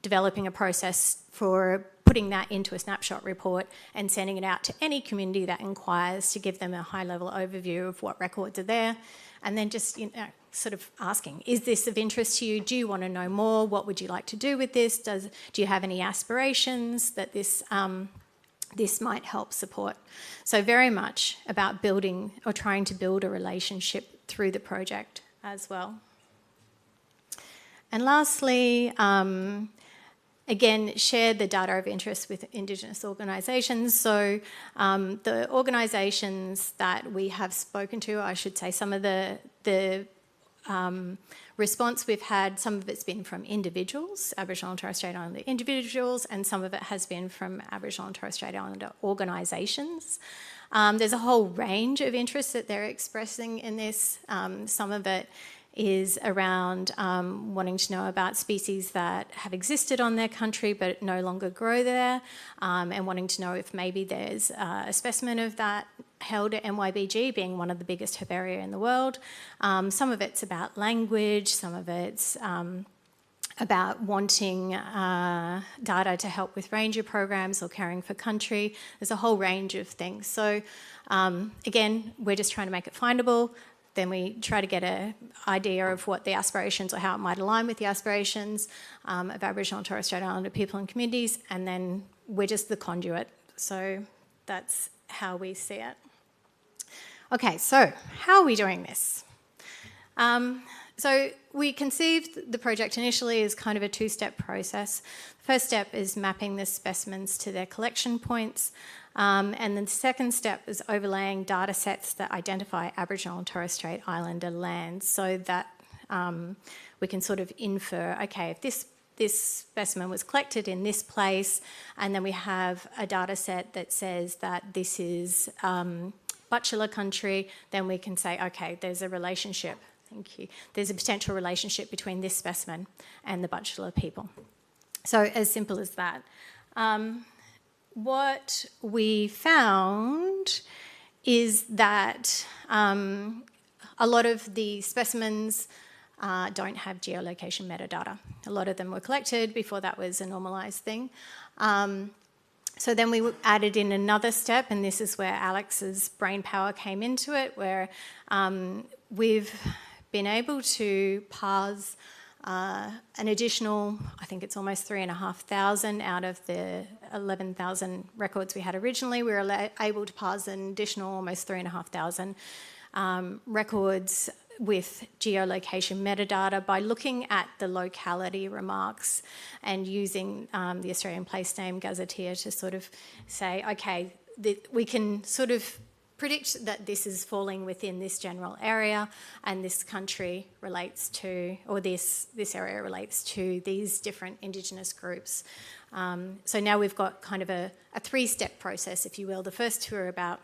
developing a process for putting that into a snapshot report and sending it out to any community that inquires to give them a high-level overview of what records are there, and then just sort of asking, is this of interest to you? Do you want to know more? What would you like to do with this? Do you have any aspirations that this might help support? So very much about building or trying to build a relationship through the project as well. And lastly, again, share the data of interest with Indigenous organisations. So the organisations that we have spoken to, I should say, some of the response we've had, some of it's been from individuals, Aboriginal and Torres Strait Islander individuals, and some of it has been from Aboriginal and Torres Strait Islander organisations. There's a whole range of interests that they're expressing in this. Some of it is around wanting to know about species that have existed on their country but no longer grow there, and wanting to know if maybe there's a specimen of that held at NYBG, being one of the biggest herbaria in the world. Some of it's about language, some of it's about wanting data to help with ranger programs or caring for country. There's a whole range of things. So again, we're just trying to make it findable. Then we try to get an idea of what the aspirations or how it might align with the aspirations of Aboriginal and Torres Strait Islander people and communities, and then we're just the conduit. So that's how we see it. Okay, so how are we doing this? So we conceived the project initially as kind of a two-step process. The first step is mapping the specimens to their collection points. And then the second step is overlaying data sets that identify Aboriginal and Torres Strait Islander lands, so that we can sort of infer, okay, if this specimen was collected in this place, and then we have a data set that says that this is Botswana country, then we can say, okay, there's a relationship. Thank you. There's a potential relationship between this specimen and the Botswana people. So as simple as that. What we found is that a lot of the specimens don't have geolocation metadata. A lot of them were collected before that was a normalised thing. So then we added in another step, and this is where Alex's brain power came into it, where we've been able to parse an additional, I think it's almost 3,500 out of the 11,000 records we had originally. We were able to parse an additional almost 3,500 records with geolocation metadata by looking at the locality remarks and using the Australian Place Name Gazetteer to sort of say, okay, we can sort of predict that this is falling within this general area, and this country relates to, or this area relates to these different Indigenous groups. So now we've got kind of a three-step process, if you will. The first two are about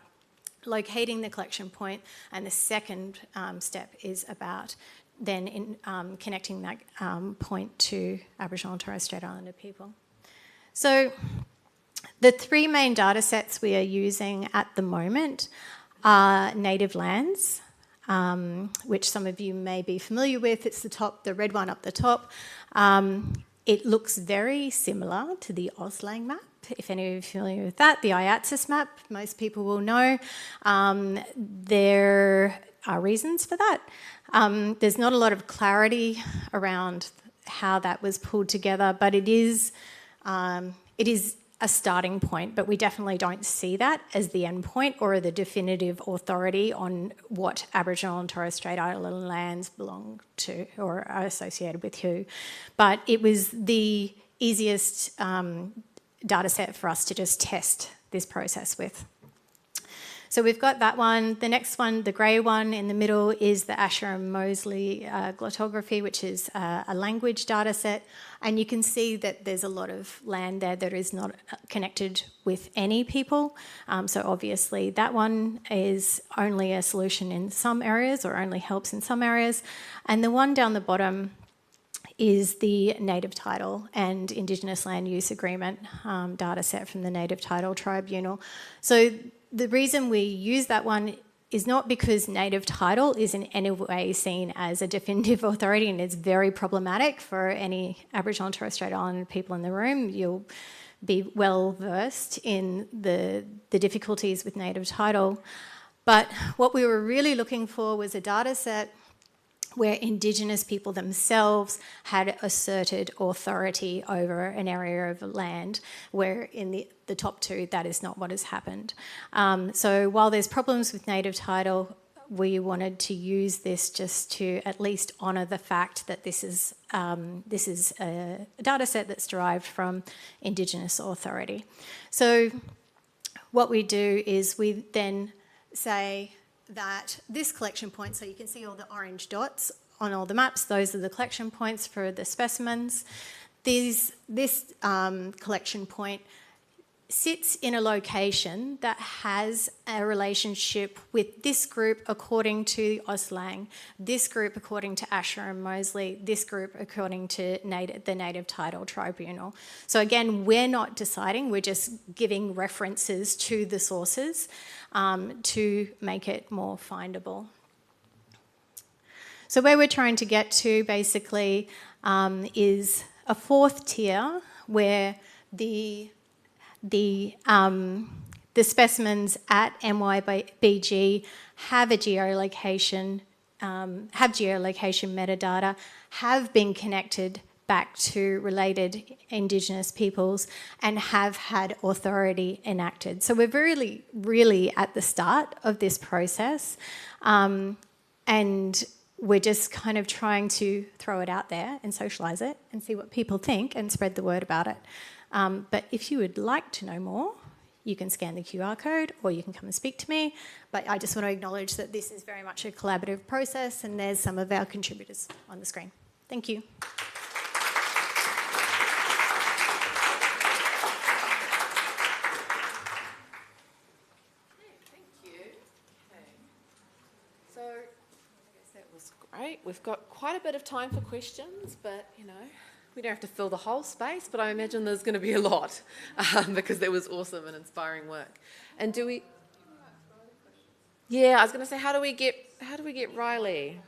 locating the collection point, and the second step is about then connecting that point to Aboriginal and Torres Strait Islander people. So the three main data sets we are using at the moment are native lands, which some of you may be familiar with. It's the red one up the top. It looks very similar to the Auslang map. If any of you are familiar with that, the IDSov map, most people will know. There are reasons for that. There's not a lot of clarity around how that was pulled together, but it is a starting point, but we definitely don't see that as the end point or the definitive authority on what Aboriginal and Torres Strait Islander lands belong to or are associated with who. But it was the easiest data set for us to just test this process with. So we've got that one. The next one, the grey one in the middle, is the Asher and Mosley glottography, which is a language data set. And you can see that there's a lot of land there that is not connected with any people. So obviously that one is only a solution in some areas or only helps in some areas. And the one down the bottom is the Native Title and Indigenous Land Use Agreement data set from the Native Title Tribunal. So the reason we use that one is not because native title is in any way seen as a definitive authority, and it's very problematic for any Aboriginal and Torres Strait Islander people in the room. You'll be well versed in the difficulties with native title. But what we were really looking for was a data set where Indigenous people themselves had asserted authority over an area of land, where in the top two, that is not what has happened. So while there's problems with native title, we wanted to use this just to at least honour the fact that this is a data set that's derived from Indigenous authority. So what we do is we then say that this collection point, so you can see all the orange dots on all the maps, those are the collection points for the specimens. This collection point sits in a location that has a relationship with this group according to Auslang, this group according to Asher and Mosley, this group according to the Native Title Tribunal. So again, we're not deciding, we're just giving references to the sources to make it more findable. So where we're trying to get to basically is a fourth tier where the specimens at MYBG have a geolocation, metadata, have been connected back to related Indigenous peoples and have had authority enacted. So we're really, really at the start of this process, and we're just kind of trying to throw it out there and socialise it and see what people think and spread the word about it. But if you would like to know more, you can scan the QR code or you can come and speak to me. But I just want to acknowledge that this is very much a collaborative process, and there's some of our contributors on the screen. Thank you. Great. We've got quite a bit of time for questions, but, you know, we don't have to fill the whole space, but I imagine there's going to be a lot because that was awesome and inspiring work. And do we... Yeah, I was going to say, how do we get Riley?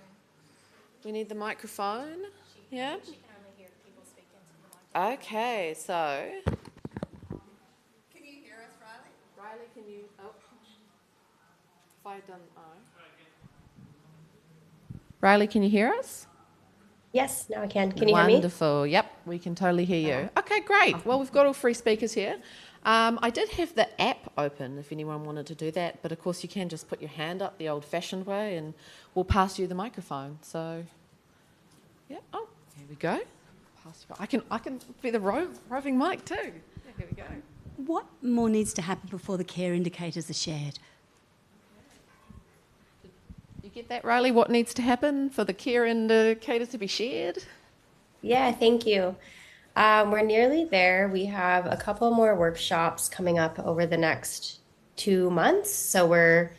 We need the microphone. Yeah? She can only hear people speak into the microphone. Okay, so... Can you hear us, Riley? Riley, can you... Oh. If I done... Oh. Riley, can you hear us? Yes, now I can. Can you hear me? Wonderful. Yep, we can totally hear you. Okay, great. Well, we've got all three speakers here. I did have the app open if anyone wanted to do that, but of course you can just put your hand up the old-fashioned way and we'll pass you the microphone. So, yeah. Oh, here we go. I can be the roving mic too. Yeah, here we go. What more needs to happen before the care indicators are shared? You get that, Riley? What needs to happen for the care indicators to be shared? Yeah, thank you. We're nearly there. We have a couple more workshops coming up over the next 2 months. So we're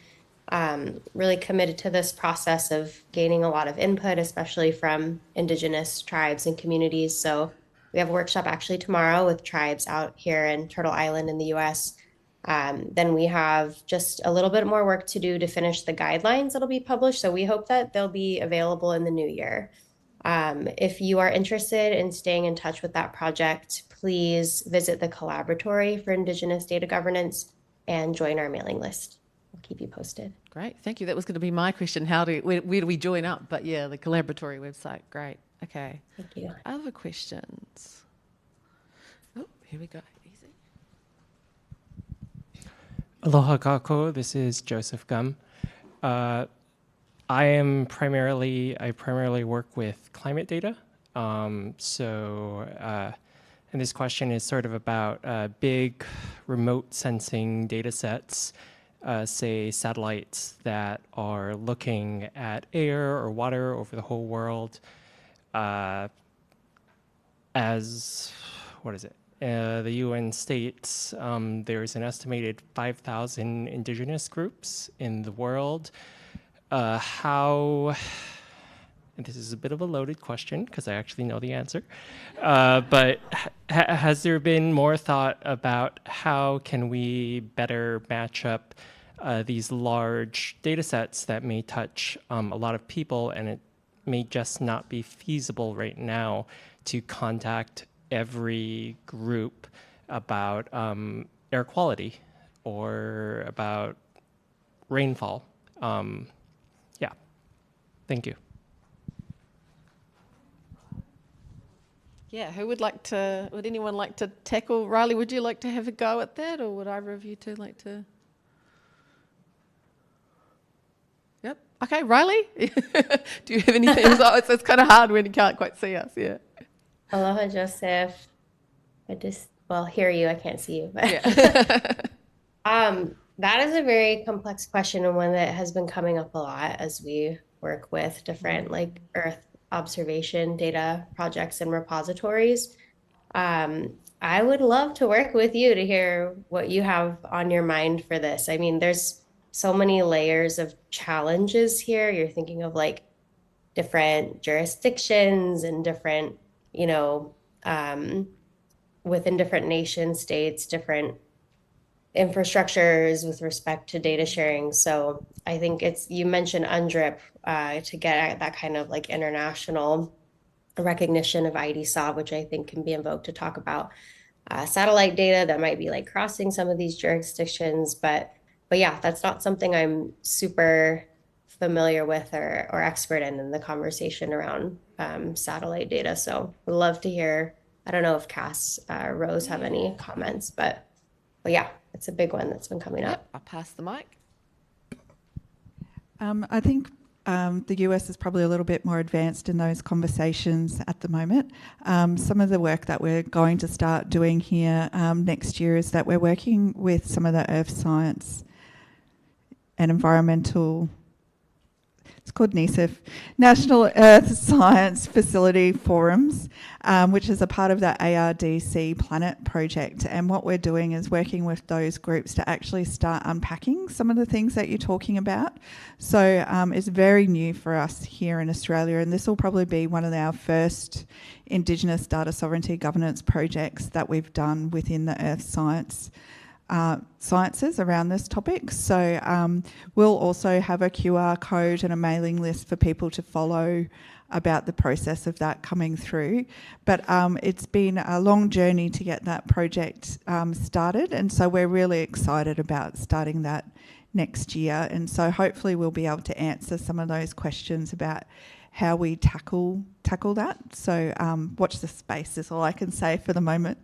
really committed to this process of gaining a lot of input, especially from Indigenous tribes and communities. So we have a workshop actually tomorrow with tribes out here in Turtle Island in the US. Then we have just a little bit more work to do to finish the guidelines that'll be published. So we hope that they'll be available in the new year. If you are interested in staying in touch with that project, please visit the Collaboratory for Indigenous Data Governance and join our mailing list. We'll keep you posted. Great, thank you. That was going to be my question. Where do we join up? But yeah, the Collaboratory website. Great. Okay. Thank you. Other questions? Oh, here we go. Easy. Aloha kako, this is Joseph Gum. I primarily work with climate data. And this question is sort of about big remote sensing data sets, say satellites that are looking at air or water over the whole world the UN states there's an estimated 5,000 indigenous groups in the world. And this is a bit of a loaded question because I actually know the answer, but has there been more thought about how can we better match up these large data sets that may touch a lot of people, and it may just not be feasible right now to contact every group about air quality or about rainfall? Yeah, thank you. Yeah, would anyone like to tackle? Riley, would you like to have a go at that, or would either of you two like to? Yep. Okay, Riley, do you have anything? It's kind of hard when you can't quite see us. Yeah. Aloha, Joseph. Hear you. I can't see you. But Yeah. that is a very complex question and one that has been coming up a lot as we work with different like Earth observation data projects and repositories. I would love to work with you to hear what you have on your mind for this. I mean, there's so many layers of challenges here. You're thinking of like different jurisdictions and different, you know, within different nation states, different infrastructures with respect to data sharing. So I think you mentioned UNDRIP to get at that kind of like international recognition of IDSov, which I think can be invoked to talk about satellite data that might be like crossing some of these jurisdictions. But yeah, that's not something I'm super familiar with or expert in the conversation around satellite data. So would love to hear. I don't know if Cass, Rose have any comments, but yeah, it's a big one that's been coming up. I'll pass the mic. I think the US is probably a little bit more advanced in those conversations at the moment. Some of the work that we're going to start doing here next year is that we're working with some of the earth science and environmental, it's called NESIF, National Earth Science Facility Forums, which is a part of the ARDC Planet project. And what we're doing is working with those groups to actually start unpacking some of the things that you're talking about. So it's very new for us here in Australia, and this will probably be one of our first Indigenous Data Sovereignty Governance projects that we've done within the earth sciences around this topic. So we'll also have a QR code and a mailing list for people to follow about the process of that coming through. But it's been a long journey to get that project started, and so we're really excited about starting that next year. And so hopefully we'll be able to answer some of those questions about how we tackle that. So watch the space is all I can say for the moment.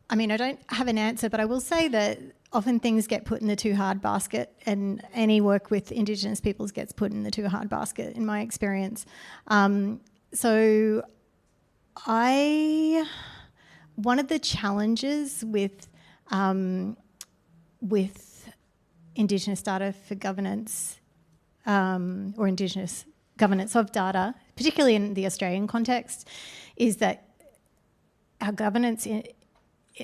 I mean, I don't have an answer, but I will say that often things get put in the too hard basket, and any work with Indigenous peoples gets put in the too hard basket, in my experience. So one of the challenges with Indigenous data for governance or Indigenous governance of data, particularly in the Australian context, is that our governance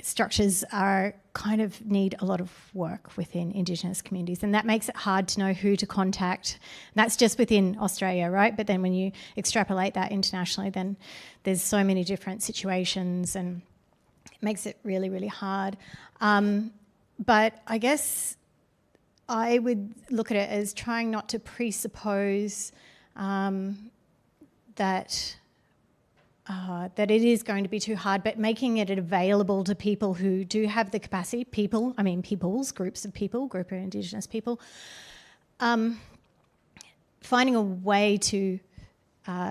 structures kind of need a lot of work within Indigenous communities, and that makes it hard to know who to contact. That's just within Australia, right? But then when you extrapolate that internationally, then there's so many different situations, and it makes it really, really hard. But I guess I would look at it as trying not to presuppose that it is going to be too hard, but making it available to people who do have the capacity, groups of people, group of Indigenous people, finding a way to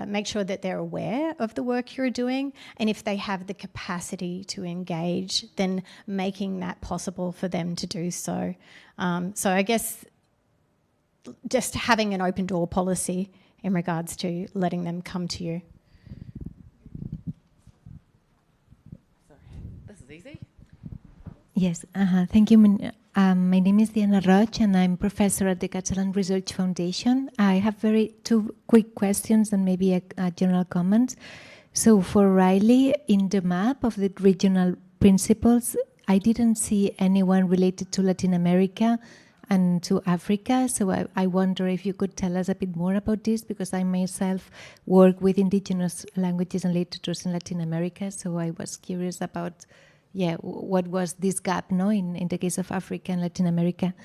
make sure that they're aware of the work you're doing, and if they have the capacity to engage, then making that possible for them to do so. So I guess just having an open door policy in regards to letting them come to you. Easy. Yes, thank you. My name is Diana Roch, and I'm professor at the Catalan Research Foundation. I have two quick questions and maybe a general comment. So for Riley, in the map of the regional principles, I didn't see anyone related to Latin America and to Africa. So I wonder if you could tell us a bit more about this, because I myself work with Indigenous languages and literatures in Latin America. So I was curious about what was this gap, in the case of Africa and Latin America.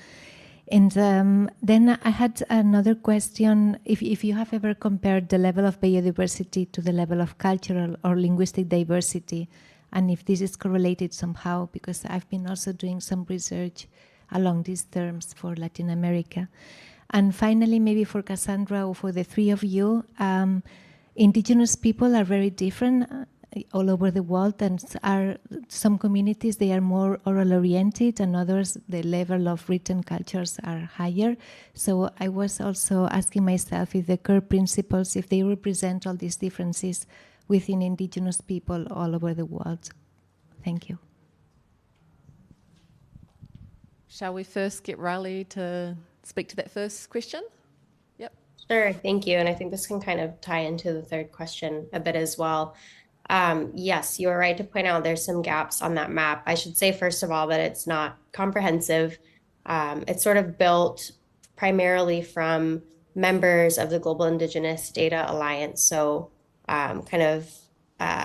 And then I had another question. If you have ever compared the level of biodiversity to the level of cultural or linguistic diversity, and if this is correlated somehow, because I've been also doing some research along these terms for Latin America. And finally, maybe for Cassandra or for the three of you, Indigenous people are very different all over the world, and some communities, they are more oral oriented, and others, the level of written cultures are higher. So I was also asking myself if the core principles, if they represent all these differences within Indigenous people all over the world. Thank you. Shall we first get Riley to speak to that first question? Yep. Sure, thank you. And I think this can kind of tie into the third question a bit as well. Yes, you are right to point out there's some gaps on that map. I should say, first of all, that it's not comprehensive. It's sort of built primarily from members of the Global Indigenous Data Alliance, so kind of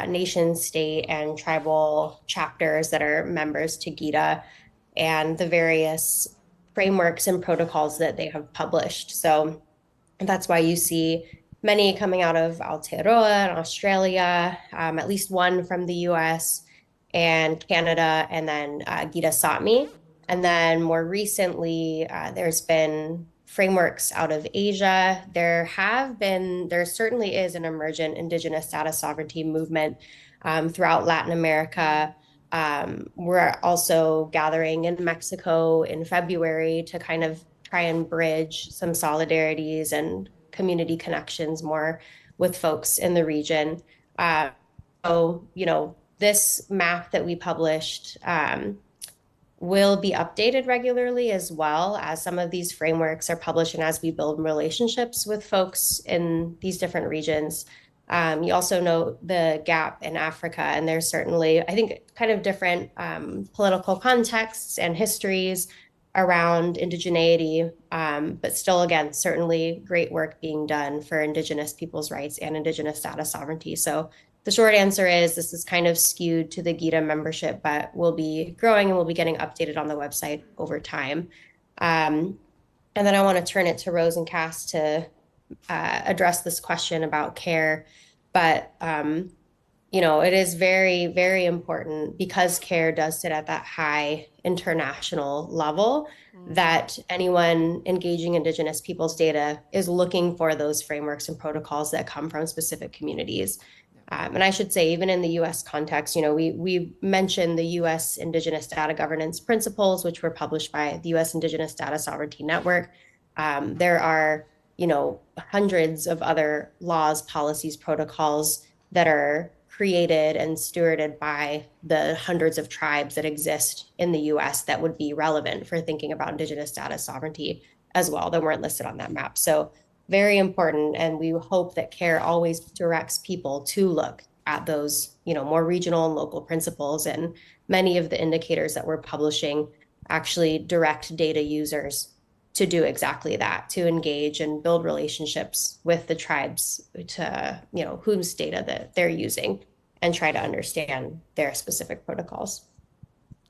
nation, state, and tribal chapters that are members to GIDA, and the various frameworks and protocols that they have published. So that's why you see many coming out of Aotearoa in Australia, at least one from the US and Canada, and then GIDA Satmi. And then more recently, there's been frameworks out of Asia. There certainly is an emergent Indigenous data sovereignty movement throughout Latin America. We're also gathering in Mexico in February to kind of try and bridge some solidarities and community connections more with folks in the region. So, this map that we published will be updated regularly, as well as some of these frameworks are published, and as we build relationships with folks in these different regions. You also know the gap in Africa, and there's certainly, I think, kind of different political contexts and histories around indigeneity, but still, again, certainly great work being done for Indigenous people's rights and Indigenous data sovereignty. So the short answer is this is kind of skewed to the GIDA membership, but will be growing and will be getting updated on the website over time. And then I want to turn it to Rose and Cass to address this question about care. But it is very, very important, because care does sit at that high international level, that anyone engaging Indigenous people's data is looking for those frameworks and protocols that come from specific communities. And I should say, even in the US context, we mentioned the US Indigenous Data Governance principles, which were published by the US Indigenous Data Sovereignty Network. There are, hundreds of other laws, policies, protocols that are created and stewarded by the hundreds of tribes that exist in the US that would be relevant for thinking about Indigenous data sovereignty as well, that weren't listed on that map. So very important, and we hope that CARE always directs people to look at those, more regional and local principles, and many of the indicators that we're publishing actually direct data users to do exactly that, to engage and build relationships with the tribes to, whose data that they're using, and try to understand their specific protocols.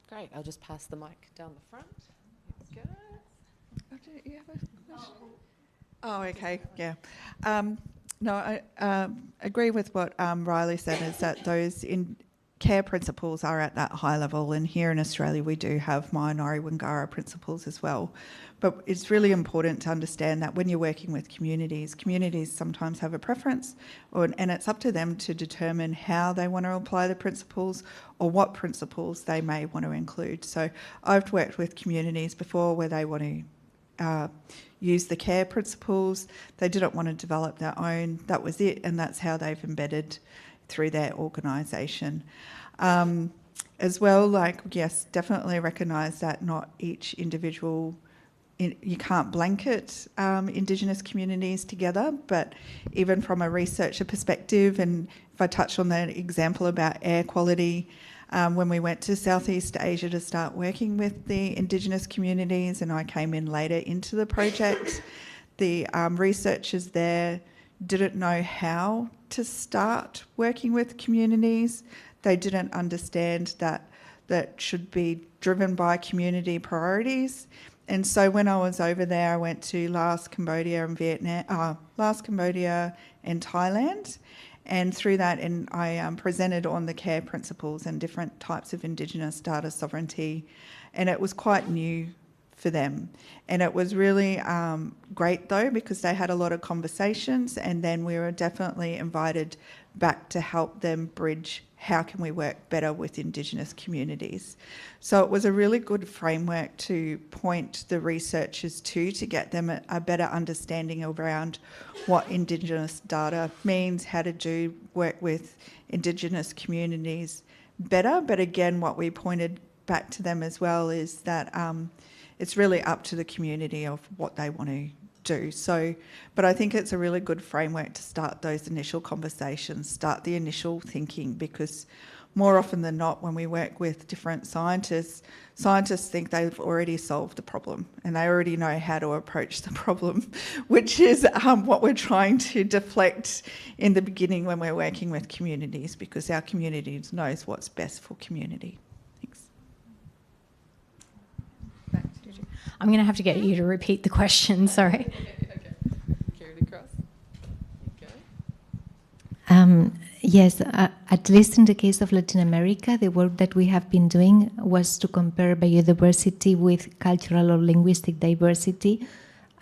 Great, I'll just pass the mic down the front. Go. Do you have a question? Oh, okay, yeah. No, I agree with what Riley said, is that those care principles are at that high level, and here in Australia we do have Maori Wangara principles as well. But it's really important to understand that when you're working with communities sometimes have a preference, and it's up to them to determine how they want to apply the principles or what principles they may want to include. So I've worked with communities before where they want to use the care principles. They didn't want to develop their own. That was it, and that's how they've embedded through their organisation. As well, yes, definitely recognise that not each individual, you can't blanket Indigenous communities together, but even from a researcher perspective, and if I touch on the example about air quality, when we went to Southeast Asia to start working with the Indigenous communities, and I came in later into the project, the researchers there didn't know how to start working with communities. They didn't understand that should be driven by community priorities. And so when I was over there, I went to Laos, Cambodia and Thailand. And through that, I presented on the care principles and different types of Indigenous data sovereignty. And it was quite new for them. And it was really great, though, because they had a lot of conversations, and then we were definitely invited back to help them bridge how can we work better with Indigenous communities. So it was a really good framework to point the researchers to get them a better understanding around what Indigenous data means, how to do work with Indigenous communities better. But again, what we pointed back to them as well is that it's really up to the community of what they want to do. So, but I think it's a really good framework to start those initial conversations, start the initial thinking, because more often than not, when we work with different scientists think they've already solved the problem and they already know how to approach the problem, which is what we're trying to deflect in the beginning when we're working with communities, because our communities knows what's best for community. I'm going to have to get you to repeat the question, sorry. Okay. Carry it across. Okay. Yes, at least in the case of Latin America, the work that we have been doing was to compare biodiversity with cultural or linguistic diversity,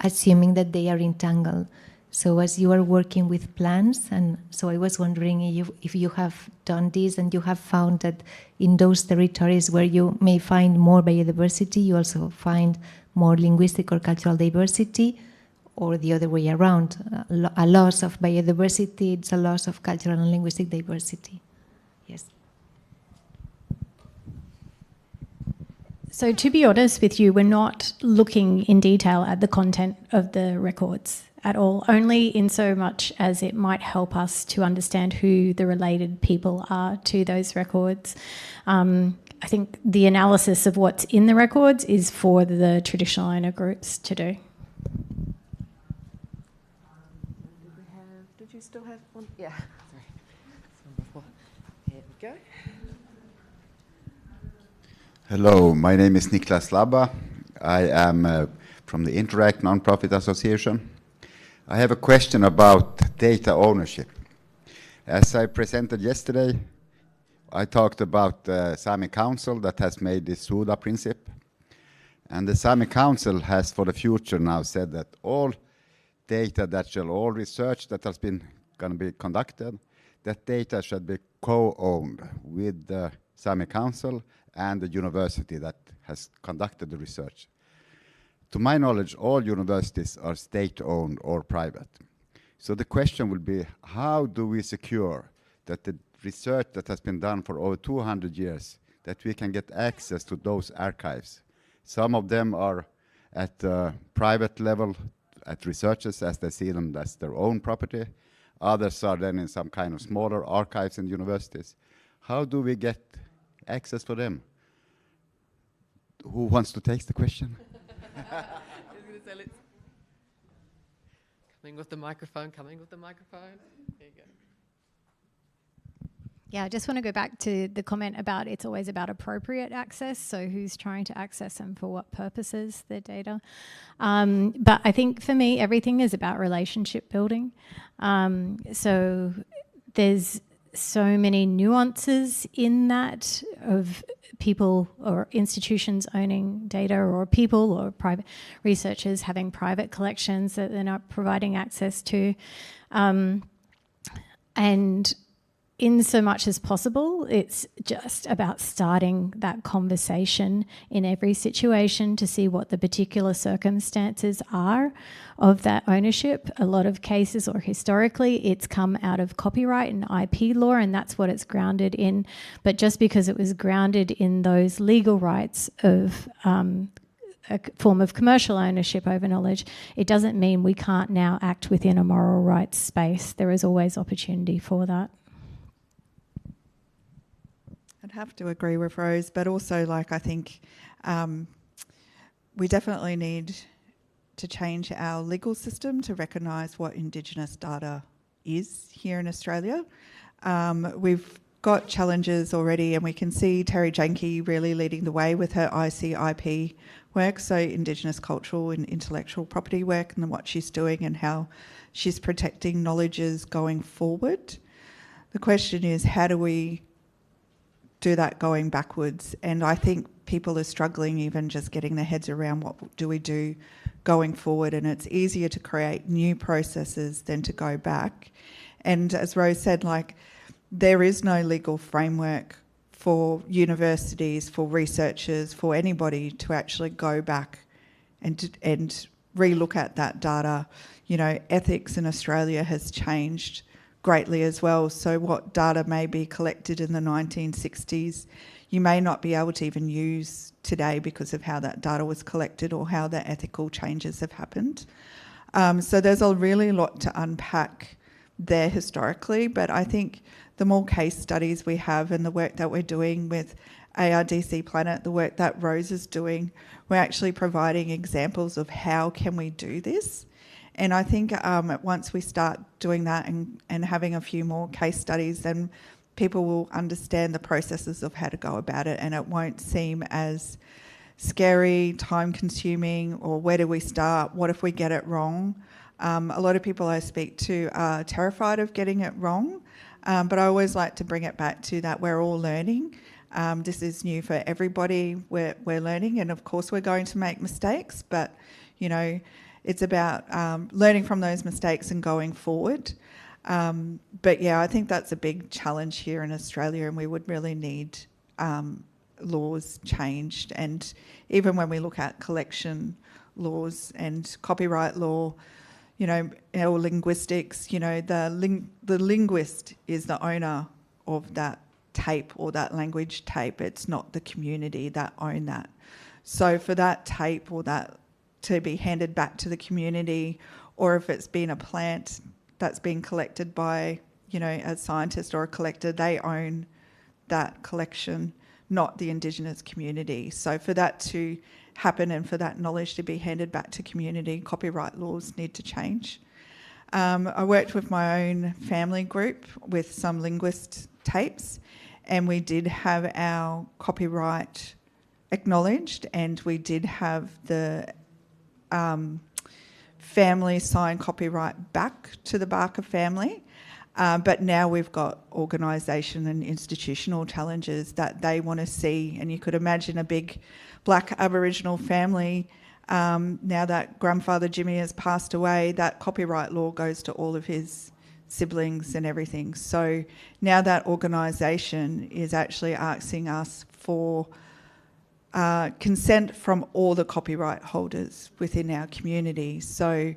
assuming that they are entangled. So as you are working with plants, and so I was wondering if you have done this and you have found that in those territories where you may find more biodiversity, you also find more linguistic or cultural diversity, or the other way around. A loss of biodiversity, it's a loss of cultural and linguistic diversity. Yes. So to be honest with you, we're not looking in detail at the content of the records at all, only in so much as it might help us to understand who the related people are to those records. I think the analysis of what's in the records is for the traditional owner groups to do. Did you still have one? Yeah. Sorry. Here we go. Hello, my name is Niklas Labba. I am from the Interact Nonprofit Association. I have a question about data ownership. As I presented yesterday, I talked about the Sami Council that has made this SUDA principle. And the Sami Council has for the future now said that all data all research that has been going to be conducted, that data should be co-owned with the Sami Council and the university that has conducted the research. To my knowledge, all universities are state-owned or private. So the question will be, how do we secure that the research that has been done for over 200 years, that we can get access to those archives? Some of them are at the private level, at researchers as they see them as their own property. Others are then in some kind of smaller archives in universities. How do we get access for them? Who wants to take the question? Coming with the microphone. There you go. Yeah, I just want to go back to the comment about it's always about appropriate access, so who's trying to access and for what purposes, their data. But I think for me, everything is about relationship building. So there's so many nuances in that of people or institutions owning data, or people or private researchers having private collections that they're not providing access to. And in so much as possible, it's just about starting that conversation in every situation to see what the particular circumstances are of that ownership. A lot of cases, or historically, it's come out of copyright and IP law, and that's what it's grounded in. But just because it was grounded in those legal rights of a form of commercial ownership over knowledge, it doesn't mean we can't now act within a moral rights space. There is always opportunity for that. I'd have to agree with Rose, but also, I think we definitely need to change our legal system to recognise what Indigenous data is here in Australia. We've got challenges already, and we can see Terry Janke really leading the way with her ICIP work, so Indigenous cultural and intellectual property work, and what she's doing and how she's protecting knowledges going forward. The question is, how do we do that going backwards? And I think people are struggling even just getting their heads around what do we do going forward, and it's easier to create new processes than to go back And as Rose said, like, there is no legal framework for universities, for researchers, for anybody to actually go back and relook at that data. You know, ethics in Australia has changed greatly as well. So what data may be collected in the 1960s, you may not be able to even use today because of how that data was collected or how the ethical changes have happened. So there's a really lot to unpack there historically, but I think the more case studies we have and the work that we're doing with ARDC Planet, the work that Rose is doing, we're actually providing examples of how can we do this. And I think once we start doing that and having a few more case studies, then people will understand the processes of how to go about it, and it won't seem as scary, time-consuming, or where do we start? What if we get it wrong? A lot of people I speak to are terrified of getting it wrong, but I always like to bring it back to that we're all learning. This is new for everybody. We're learning, and of course we're going to make mistakes, but you know, it's about learning from those mistakes and going forward. But yeah, I think that's a big challenge here in Australia, and we would really need laws changed. And even when we look at collection laws and copyright law, you know, or linguistics, you know, the linguist is the owner of that tape or that language tape. It's not the community that own that. So for that tape or that to be handed back to the community, or if it's been a plant that's been collected by, you know, a scientist or a collector, they own that collection, not the Indigenous community. So for that to happen and for that knowledge to be handed back to community, copyright laws need to change. I worked with my own family group with some linguist tapes, and we did have our copyright acknowledged, and we did have the family sign copyright back to the Barker family. But now we've got organisation and institutional challenges that they want to see. And you could imagine a big black Aboriginal family, now that grandfather Jimmy has passed away, that copyright law goes to all of his siblings and everything. So now that organisation is actually asking us for consent from all the copyright holders within our community. So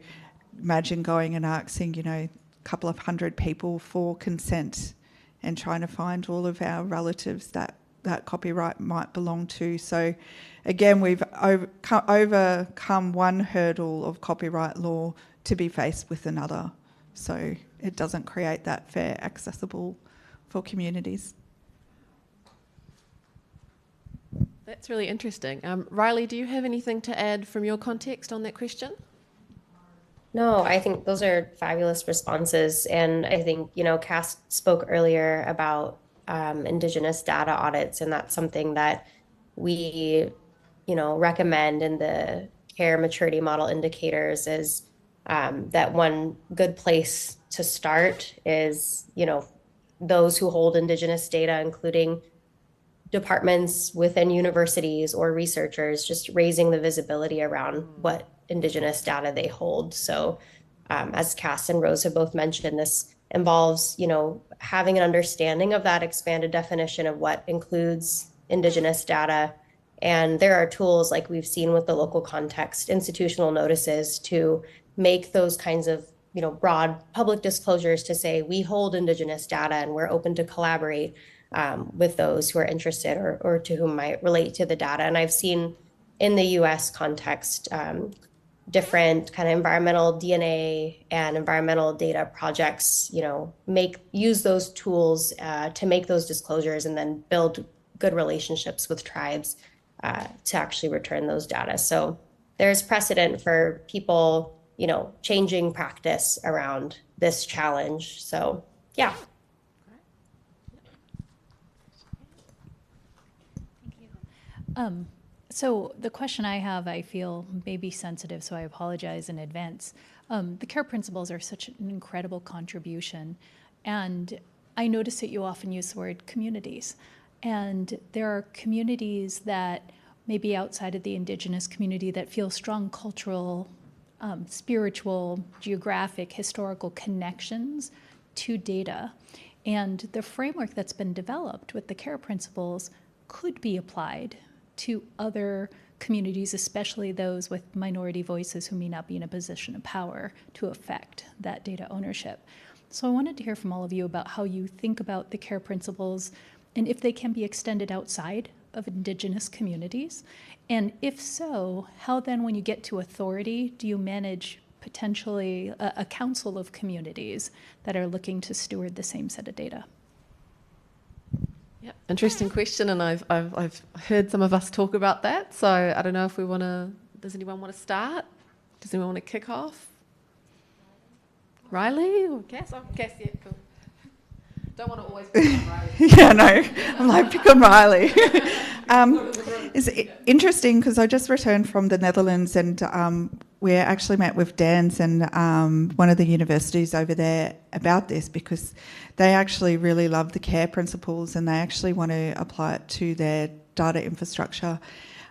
imagine going and asking, you know, a couple of hundred people for consent and trying to find all of our relatives that copyright might belong to. So again, we've overcome one hurdle of copyright law to be faced with another. So it doesn't create that fair, accessible for communities. That's really interesting. Riley, do you have anything to add from your context on that question? No, I think those are fabulous responses. And I think, you know, Cass spoke earlier about Indigenous data audits, and that's something that we, you know, recommend in the care maturity model indicators is that one good place to start is, you know, those who hold Indigenous data, including departments within universities or researchers, just raising the visibility around what Indigenous data they hold. So as Cass and Rose have both mentioned, this involves, you know, having an understanding of that expanded definition of what includes Indigenous data. And there are tools like we've seen with the local context, institutional notices to make those kinds of, you know, broad public disclosures to say we hold Indigenous data and we're open to collaborate with those who are interested or to whom might relate to the data. And I've seen in the US context, different kind of environmental DNA and environmental data projects, you know, use those tools to make those disclosures and then build good relationships with tribes to actually return those data. So there's precedent for people, you know, changing practice around this challenge. So yeah. So the question I have, I feel may be sensitive, so I apologize in advance. The CARE principles are such an incredible contribution, and I notice that you often use the word communities. And there are communities that maybe outside of the Indigenous community that feel strong cultural, spiritual, geographic, historical connections to data. And the framework that's been developed with the care principles could be applied to other communities, especially those with minority voices who may not be in a position of power to affect that data ownership. So I wanted to hear from all of you about how you think about the care principles and if they can be extended outside of Indigenous communities. And if so, how then when you get to authority, do you manage potentially a council of communities that are looking to steward the same set of data? Yeah, interesting question, and I've heard some of us talk about that. So I don't know if we want to. Does anyone want to start? Does anyone want to kick off? Riley or Cass? Oh, Cass, yeah, cool. Don't want to always pick on Riley. Yeah, no, I'm like, pick on Riley. It's interesting because I just returned from the Netherlands, and we actually met with Dans and one of the universities over there about this, because they actually really love the care principles and they actually want to apply it to their data infrastructure.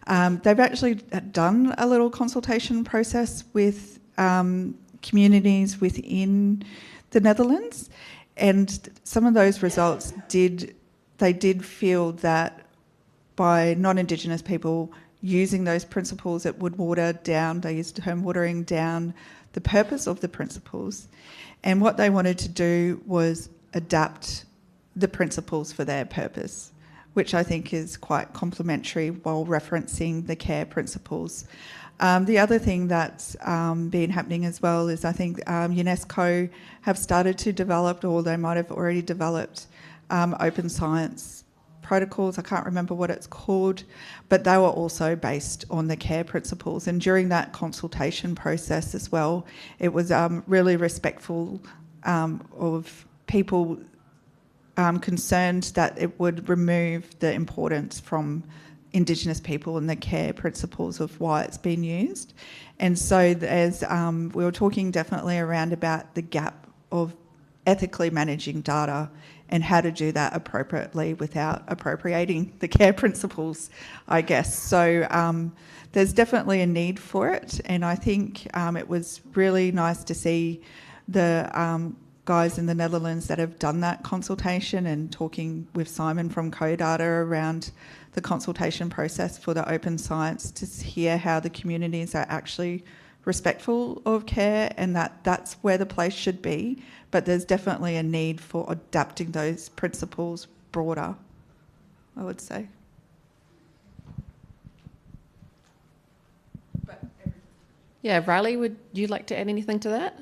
They've actually done a little consultation process with communities within the Netherlands, and some of those results did feel that by non-Indigenous people using those principles, it would water down, they used the term watering down, the purpose of the principles. And what they wanted to do was adapt the principles for their purpose, which I think is quite complementary while referencing the care principles. The other thing that's been happening as well is I think UNESCO have started to develop, or they might have already developed, open science protocols. I can't remember what it's called, but they were also based on the care principles. And during that consultation process as well, it was really respectful of people concerned that it would remove the importance from Indigenous people and the care principles of why it's been used. And so as we were talking definitely around about the gap of ethically managing data and how to do that appropriately without appropriating the care principles, I guess. So there's definitely a need for it, and I think it was really nice to see the guys in the Netherlands that have done that consultation, and talking with Simon from CoData around the consultation process for the open science, to hear how the communities are actually respectful of care, and that's where the place should be. But there's definitely a need for adapting those principles broader, I would say. Yeah, Riley, would you like to add anything to that?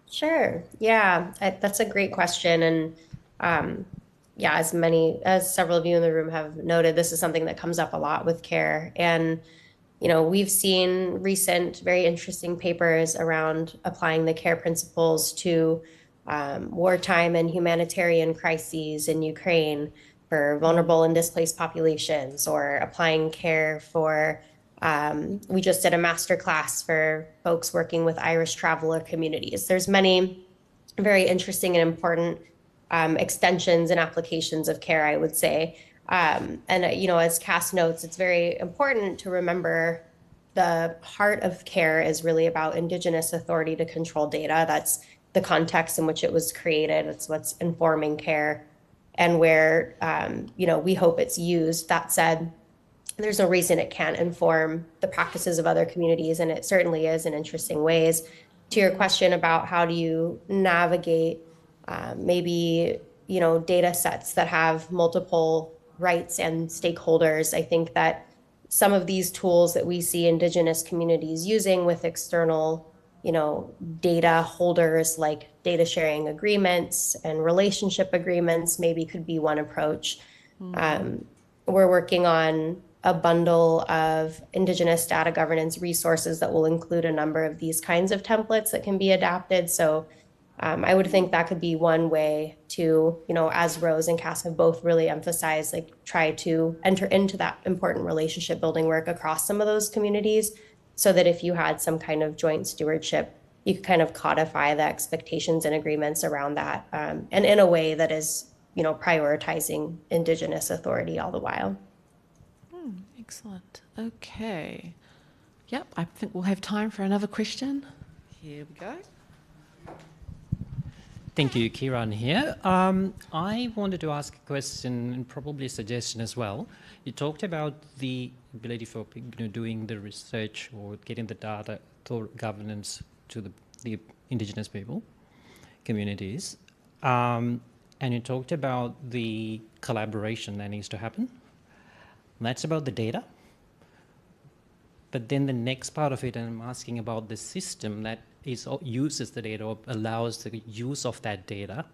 Sure. Yeah, that's a great question. And yeah, as several of you in the room have noted, this is something that comes up a lot with care. And you know, we've seen recent, very interesting papers around applying the care principles to wartime and humanitarian crises in Ukraine for vulnerable and displaced populations, or applying care for, we just did a masterclass for folks working with Irish traveler communities. There's many very interesting and important extensions and applications of care, I would say. And, you know, as Cass notes, it's very important to remember the heart of care is really about Indigenous authority to control data. That's the context in which it was created. It's what's informing care, and where, you know, we hope it's used. That said, there's no reason it can't inform the practices of other communities, and it certainly is in interesting ways. To your question about how do you navigate maybe, you know, data sets that have multiple rights and stakeholders, I think that some of these tools that we see Indigenous communities using with external, you know, data holders, like data sharing agreements and relationship agreements, maybe could be one approach. We're working on a bundle of Indigenous data governance resources that will include a number of these kinds of templates that can be adapted. So I would think that could be one way to, you know, as Rose and Cass have both really emphasized, like try to enter into that important relationship building work across some of those communities, so that if you had some kind of joint stewardship, you could kind of codify the expectations and agreements around that, and in a way that is, you know, prioritizing Indigenous authority all the while. Excellent. Okay. Yep, I think we'll have time for another question. Here we go. Thank you, Kiran here. I wanted to ask a question and probably a suggestion as well. You talked about the ability for doing the research or getting the data governance to the Indigenous people, communities. And you talked about the collaboration that needs to happen. That's about the data. But then the next part of it, and I'm asking about the system that uses the data or allows the use of that data,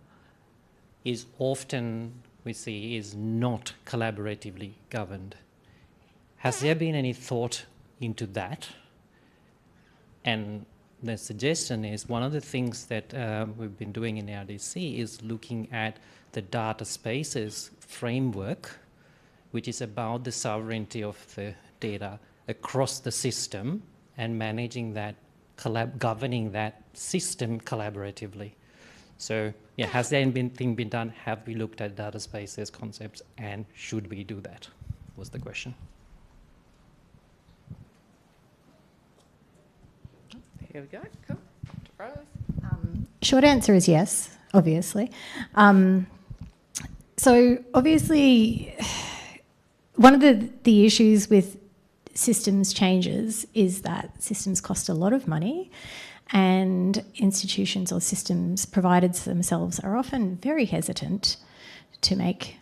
is often, we see, is not collaboratively governed. Has there been any thought into that? And the suggestion is one of the things that we've been doing in ARDC is looking at the data spaces framework, which is about the sovereignty of the data across the system and managing that, governing that system collaboratively. So yeah, has there anything been done? Have we looked at data spaces concepts, and should we do that? Was the question. Here we go. Cool. Rose. Short answer is yes, obviously. So obviously, one of the issues with systems changes is that systems cost a lot of money, and institutions or systems providers themselves are often very hesitant to make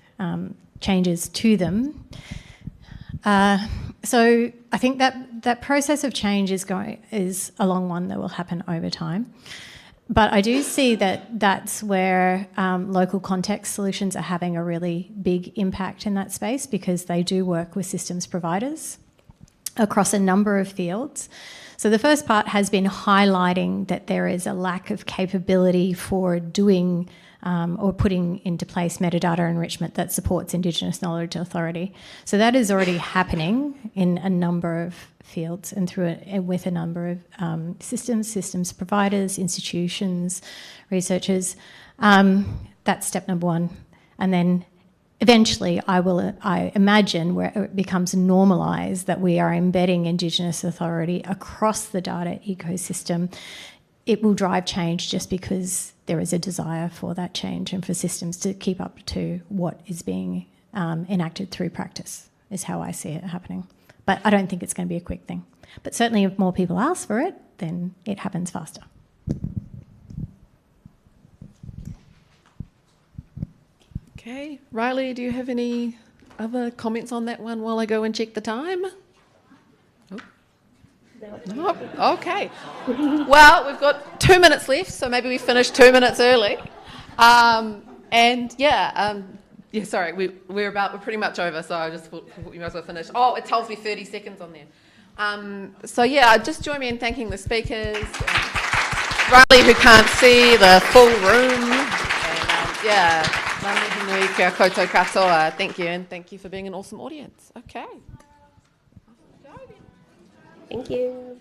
changes to them. So I think that process of change is a long one that will happen over time. But I do see that that's where local context solutions are having a really big impact in that space, because they do work with systems providers across a number of fields. So the first part has been highlighting that there is a lack of capability for doing or putting into place metadata enrichment that supports Indigenous knowledge authority. So that is already happening in a number of fields and with a number of systems providers, institutions, researchers. That's step number one. And then eventually, I imagine, where it becomes normalised that we are embedding Indigenous authority across the data ecosystem, it will drive change just because there is a desire for that change and for systems to keep up to what is being enacted through practice, is how I see it happening. But I don't think it's going to be a quick thing. But certainly if more people ask for it, then it happens faster. Okay, Riley, do you have any other comments on that one while I go and check the time? No. Okay. Well, we've got 2 minutes left, so maybe we finish 2 minutes early. Sorry, we're pretty much over, so I just thought we might as well finish. Oh, it tells me 30 seconds on there. Just join me in thanking the speakers. Riley, who can't see the full room. And, kia koutou katoa. Thank you, and thank you for being an awesome audience. Okay. Thank you.